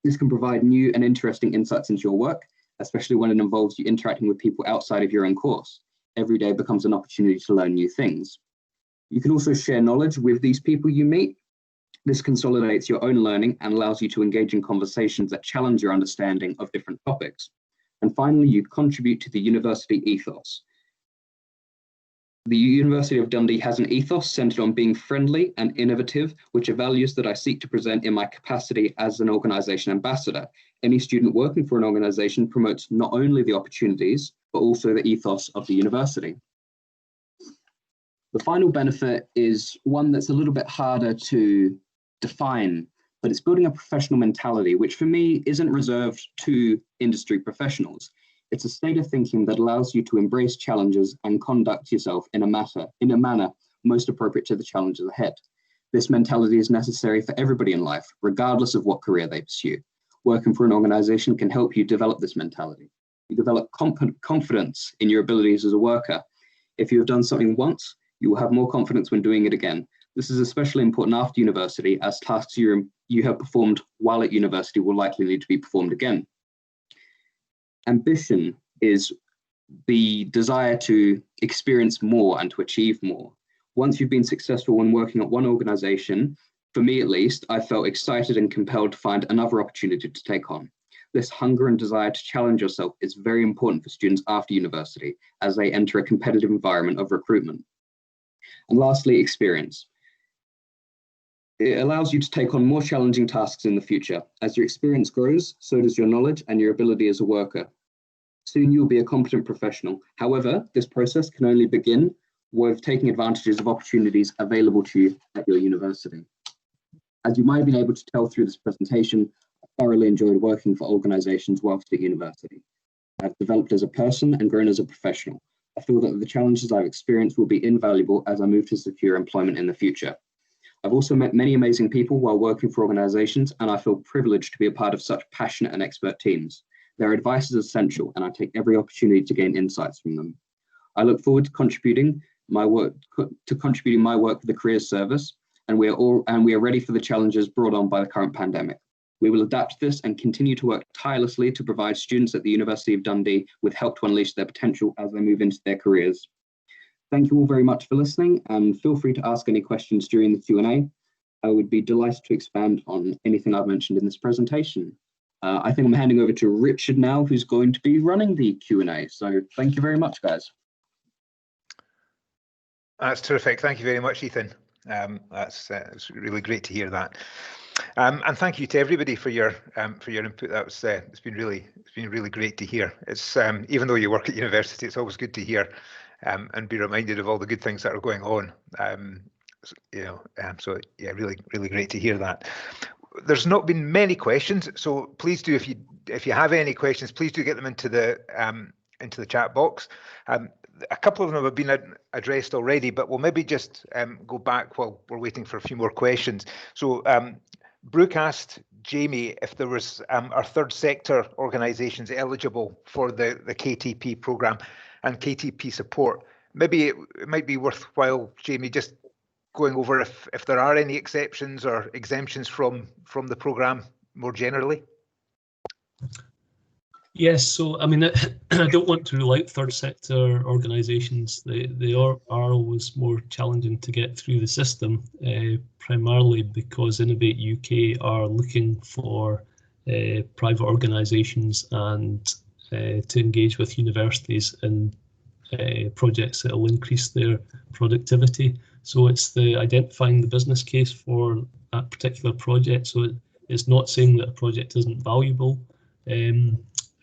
This can provide new and interesting insights into your work, especially when it involves you interacting with people outside of your own course. Every day becomes an opportunity to learn new things. You can also share knowledge with these people you meet. This consolidates your own learning and allows you to engage in conversations that challenge your understanding of different topics. And finally, you contribute to the university ethos. The University of Dundee has an ethos centred on being friendly and innovative, which are values that I seek to present in my capacity as an organisation ambassador. Any student working for an organisation promotes not only the opportunities, but also the ethos of the university. The final benefit is one that's a little bit harder to define, but it's building a professional mentality, which for me isn't reserved to industry professionals. It's a state of thinking that allows you to embrace challenges and conduct yourself in a manner most appropriate to the challenges ahead. This mentality is necessary for everybody in life, regardless of what career they pursue. Working for an organisation can help you develop this mentality. You develop confidence in your abilities as a worker. If you have done something once, you will have more confidence when doing it again. This is especially important after university, as tasks you have performed while at university will likely need to be performed again. Ambition is the desire to experience more and to achieve more. Once you've been successful when working at one organisation, for me at least, I felt excited and compelled to find another opportunity to take on. This hunger and desire to challenge yourself is very important for students after university as they enter a competitive environment of recruitment. And lastly, experience. It allows you to take on more challenging tasks in the future. As your experience grows, so does your knowledge and your ability as a worker. Soon you'll be a competent professional. However, this process can only begin with taking advantages of opportunities available to you at your university. As you might have been able to tell through this presentation, I thoroughly enjoyed working for organisations whilst at university. I've developed as a person and grown as a professional. I feel that the challenges I've experienced will be invaluable as I move to secure employment in the future. I've also met many amazing people while working for organisations, and I feel privileged to be a part of such passionate and expert teams. Their advice is essential, and I take every opportunity to gain insights from them. I look forward to contributing my work with the Careers Service, and we are ready for the challenges brought on by the current pandemic. We will adapt to this and continue to work tirelessly to provide students at the University of Dundee with help to unleash their potential as they move into their careers. Thank you all very much for listening, and feel free to ask any questions during the Q&A. I would be delighted to expand on anything I've mentioned in this presentation. I think I'm handing over to Richard now, who's going to be running the Q&A. So thank you very much, guys. That's terrific. Thank you very much, Ethan. It's really great to hear that. And thank you to everybody for your input. That was it's been really great to hear. It's even though you work at university, it's always good to hear and be reminded of all the good things that are going on. So yeah, really great to hear that. There's not been many questions, so please do, if you have any questions, please do get them into the chat box. A couple of them have been addressed already, but we'll maybe just go back while we're waiting for a few more questions. So Brooke asked Jamie if there was our third sector organisations eligible for the KTP programme and KTP support. Maybe it might be worthwhile, Jamie, just going over if there are any exceptions or exemptions from the programme more generally. Yes, so I mean, I don't want to rule out third sector organisations. They are always more challenging to get through the system, primarily because Innovate UK are looking for private organisations and to engage with universities in projects that will increase their productivity. So it's the identifying the business case for that particular project. So it's not saying that a project isn't valuable in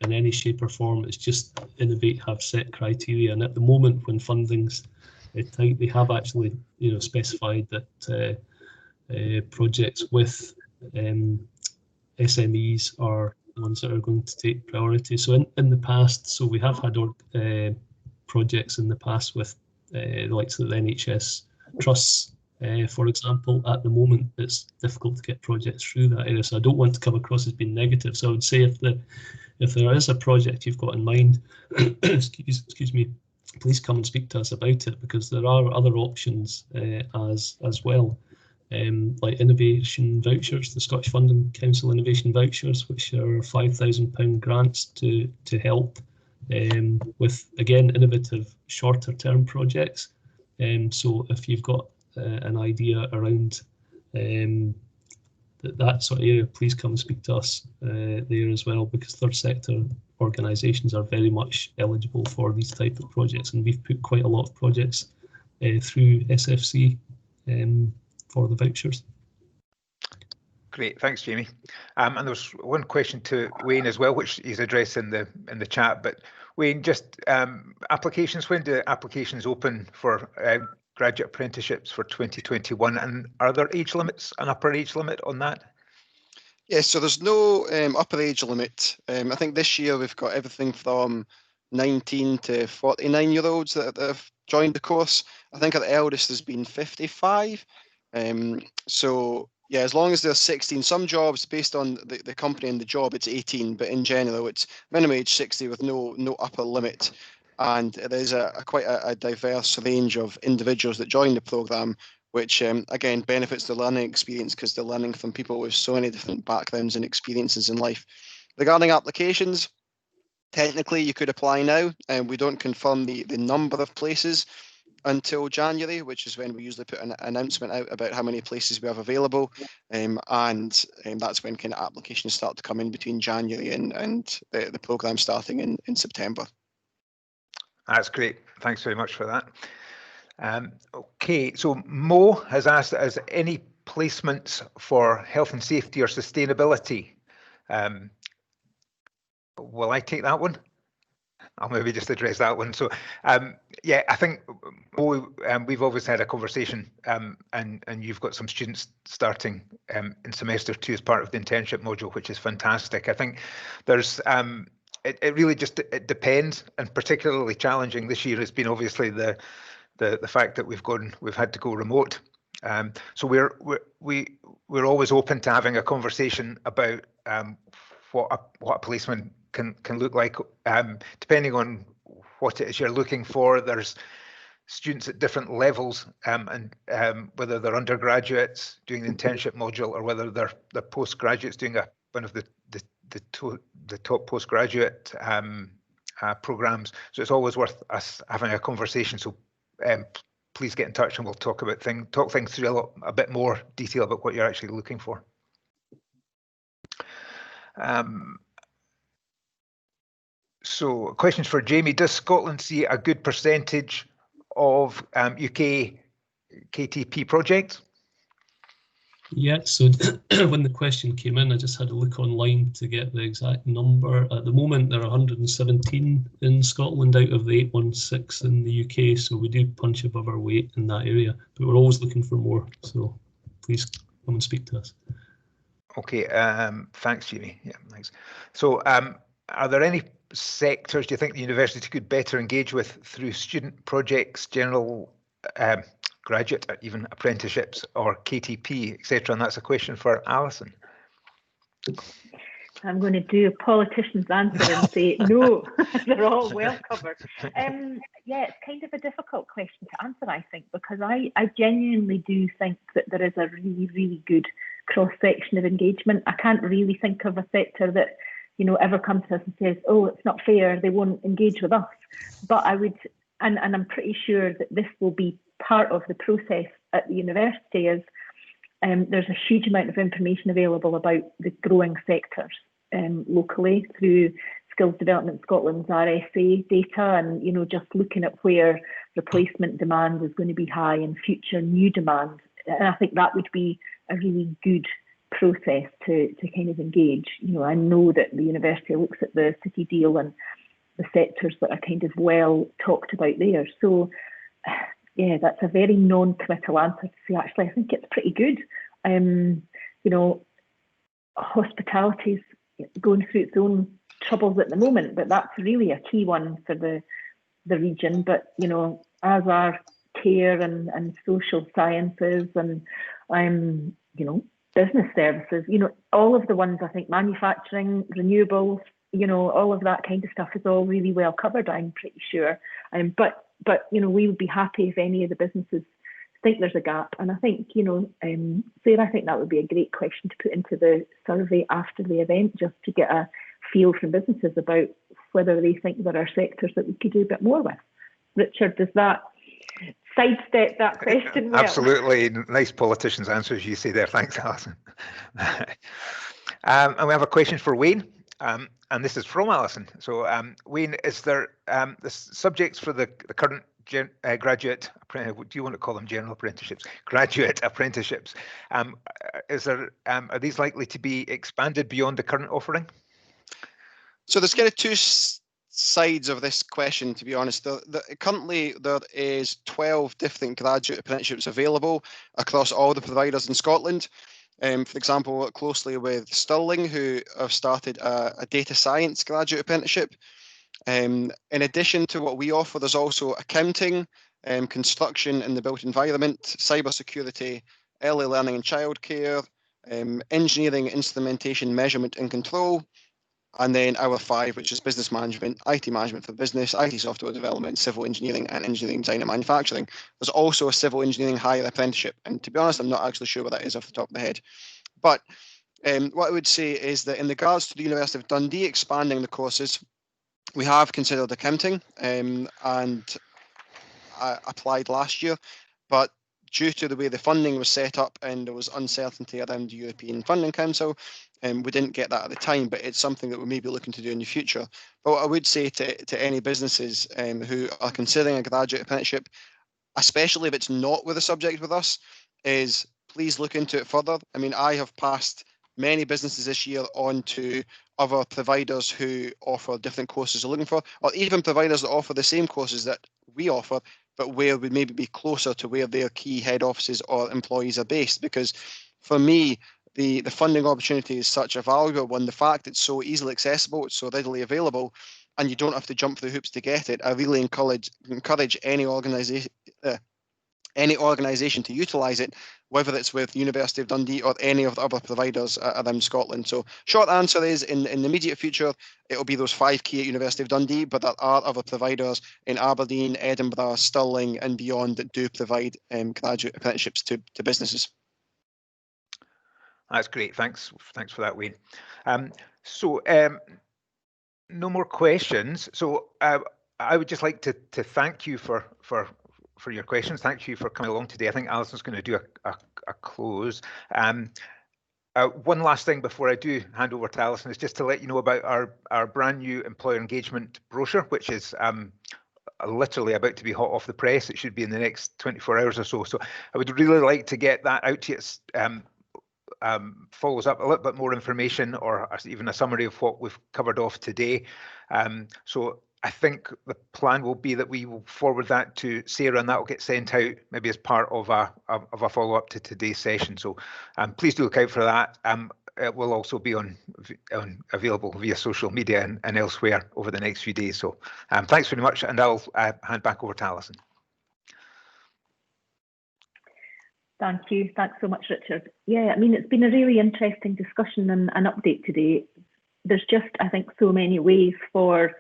any shape or form. It's just Innovate have set criteria, and at the moment when funding's tight. They have actually, specified that projects with SMEs are ones that are going to take priority. So in the past, so we have had projects in the past with the likes of the NHS trusts, for example. At the moment, it's difficult to get projects through that area. So I don't want to come across as being negative. So I would say if there is a project you've got in mind, excuse me, please come and speak to us about it, because there are other options as well. Like innovation vouchers, the Scottish Funding Council innovation vouchers, which are £5,000 grants to help with, again, innovative shorter term projects. So if you've got an idea around that sort of area, please come and speak to us there as well, because third sector organisations are very much eligible for these type of projects, and we've put quite a lot of projects through SFC for the vouchers. Great, thanks, Jamie. And there's one question to Wayne as well, which he's addressed in the chat. But Wayne, just applications. When do applications open for graduate apprenticeships for 2021? And are there age limits, an upper age limit on that? Yes, so there's no upper age limit. I think this year we've got everything from 19 to 49-year-olds that have joined the course. I think at the eldest has been 55. So yeah, as long as there's 16, some jobs based on the company and the job, it's 18, but in general it's minimum age 60 with no upper limit. And there's quite a diverse range of individuals that join the programme, which again benefits the learning experience, because they're learning from people with so many different backgrounds and experiences in life. Regarding applications, technically you could apply now, and we don't confirm the number of places until January, which is when we usually put an announcement out about how many places we have available, and that's when kind of applications start to come in between January and the programme starting in September. That's great. Thanks very much for that. Okay, so Mo has asked, has any placements for health and safety or sustainability? Will I take that one? I'll maybe just address that one. So, yeah, I think we've always had a conversation, and you've got some students starting in semester 2 as part of the internship module, which is fantastic. I think there's it really just depends, and particularly challenging this year has been obviously the fact that we've had to go remote. So we're always open to having a conversation about what a placement can look like, depending on what it is you're looking for. There's students at different levels, and whether they're undergraduates doing the internship module, or whether they're postgraduates doing one of the top postgraduate programs. So it's always worth us having a conversation. So please get in touch, and we'll talk things through a bit more detail about what you're actually looking for. So questions for Jamie. Does Scotland see a good percentage of UK KTP projects? Yeah, so when the question came in, I just had a look online to get the exact number. At the moment, there are 117 in Scotland out of the 816 in the UK, so we do punch above our weight in that area, but we're always looking for more, so please come and speak to us. Okay, thanks, Jamie. Yeah, thanks. So are there any sectors do you think the university could better engage with through student projects, general graduate, even apprenticeships, or KTP, etc.? And that's a question for Alison. I'm going to do a politician's answer and say no, they're all well covered. Yeah, it's kind of a difficult question to answer, I think, because I genuinely do think that there is a really, really good cross-section of engagement. I can't really think of a sector that, you know, ever comes to us and says, oh, it's not fair, they won't engage with us. But I would, and I'm pretty sure that this will be part of the process at the university, is there's a huge amount of information available about the growing sectors locally through Skills Development Scotland's RSA data, and, you know, just looking at where replacement demand is going to be high and future new demand. And I think that would be a really good process to kind of engage. You know, I know that the university looks at the city deal and the sectors that are kind of well talked about there. So yeah, that's a very non-committal answer to say, actually, I think it's pretty good. You know, hospitality's going through its own troubles at the moment, but that's really a key one for the region. But, you know, as are care and social sciences and, you know, business services, you know, all of the ones, I think, manufacturing, renewables, you know, all of that kind of stuff is all really well covered, I'm pretty sure. But you know, we would be happy if any of the businesses think there's a gap. And I think, you know, Sarah, I think that would be a great question to put into the survey after the event, just to get a feel from businesses about whether they think there are sectors that we could do a bit more with. Richard, does that sidestep that question well? Absolutely. Nice politician's answer, as you say there. Thanks, Alison. And we have a question for Wayne. And this is from Alison. So Wayne, is there the subjects for the current graduate, do you want to call them general apprenticeships? Graduate apprenticeships. Are these likely to be expanded beyond the current offering? So there's kind of two sides of this question, to be honest. Currently, there is 12 different graduate apprenticeships available across all the providers in Scotland. For example, we work closely with Stirling, who have started a data science graduate apprenticeship. In addition to what we offer, there's also accounting, construction in the built environment, cybersecurity, early learning and childcare, engineering, instrumentation, measurement and control, and then our 5, which is business management, IT management for business, IT software development, civil engineering, and engineering design and manufacturing. There's also a civil engineering higher apprenticeship, and to be honest, I'm not actually sure what that is off the top of my head. But what I would say is that in regards to the University of Dundee expanding the courses, we have considered accounting and I applied last year, but due to the way the funding was set up and there was uncertainty around the European Funding Council, we didn't get that at the time, but it's something that we may be looking to do in the future. But what I would say to any businesses who are considering a graduate apprenticeship, especially if it's not with a subject with us, is please look into it further. I mean, I have passed many businesses this year on to other providers who offer different courses they're looking for, or even providers that offer the same courses that we offer, but where we maybe be closer to where their key head offices or employees are based. Because for me, the funding opportunity is such a valuable one. The fact it's so easily accessible, it's so readily available, and you don't have to jump through hoops to get it. I really encourage any organisation to utilise it, whether it's with University of Dundee or any of the other providers around Scotland. So short answer is, in the immediate future, it'll be those 5 key at University of Dundee, but there are other providers in Aberdeen, Edinburgh, Stirling and beyond that do provide graduate apprenticeships to businesses. That's great. Thanks for that, Wayne. No more questions. So I would just like to thank you for your questions. Thank you for coming along today. I think Alison's going to do a close. One last thing before I do hand over to Alison is just to let you know about our brand new employer engagement brochure, which is literally about to be hot off the press. It should be in the next 24 hours or so. So I would really like to get that out to you. Follows up a little bit more information or even a summary of what we've covered off today. So I think the plan will be that we will forward that to Sarah and that will get sent out maybe as part of a follow-up to today's session. So please do look out for that. It will also be available via social media and elsewhere over the next few days. So thanks very much, and I'll hand back over to Alison. Thank you. Thanks so much, Richard. Yeah, I mean, it's been a really interesting discussion and an update today. There's just, I think, so many ways for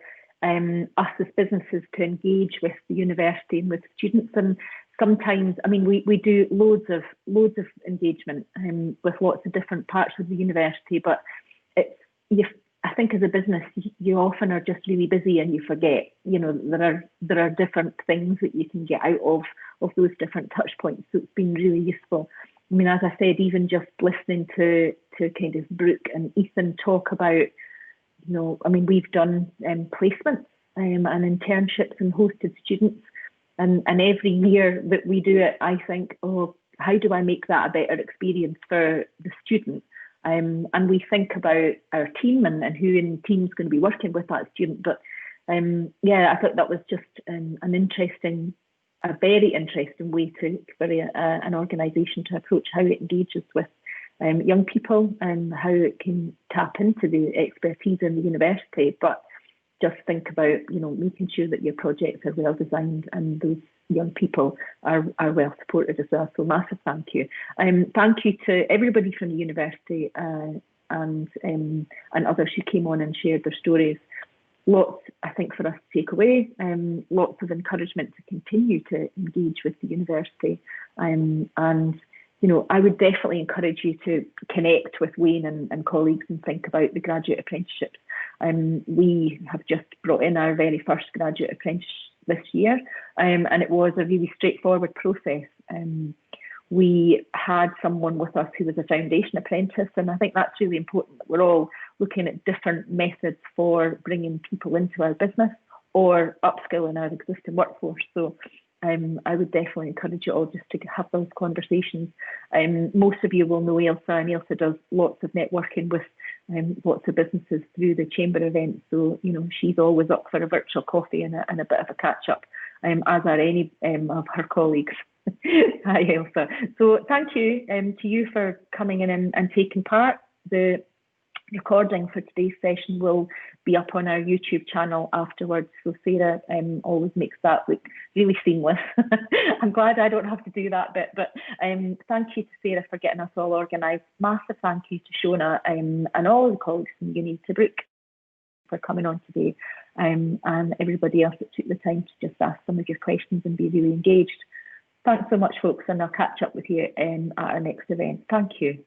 us as businesses to engage with the university and with students. And sometimes, I mean, we do loads of engagement with lots of different parts of the university, but I think as a business, you often are just really busy and you forget, you know, there are different things that you can get out of those different touch points. So it's been really useful. I mean, as I said, even just listening to kind of Brooke and Ethan talk about, you know, I mean, we've done placements and internships and hosted students. And every year that we do it, I think, oh, how do I make that a better experience for the student? And we think about our team and who in the team is going to be working with that student. But yeah, I thought that was just an interesting a very interesting way for an organisation to approach how it engages with young people and how it can tap into the expertise in the university. But just think about, making sure that your projects are well designed and those young people are well supported as well. So massive thank you. Thank you to everybody from the university and others who came on and shared their stories. Lots, I think, for us to take away, lots of encouragement to continue to engage with the university. And, I would definitely encourage you to connect with Wayne and colleagues and think about the graduate apprenticeships. We have just brought in our very first graduate apprentice this year, and it was a really straightforward process. We had someone with us who was a foundation apprentice, and I think that's really important that we're all looking at different methods for bringing people into our business or upskilling our existing workforce. So I would definitely encourage you all just to have those conversations. Most of you will know Ailsa, and Ailsa does lots of networking with lots of businesses through the chamber events. So, she's always up for a virtual coffee and a bit of a catch up, as are any of her colleagues. Hi, Ailsa. So thank you to you for coming in and taking part. The recording for today's session will be up on our YouTube channel afterwards. So Sarah always makes that look really seamless. I'm glad I don't have to do that bit, but thank you to Sarah for getting us all organised. Massive thank you to Shona and all the colleagues from the uni, to Brooke for coming on today, and everybody else that took the time to just ask some of your questions and be really engaged. Thanks so much, folks, and I'll catch up with you at our next event. Thank you.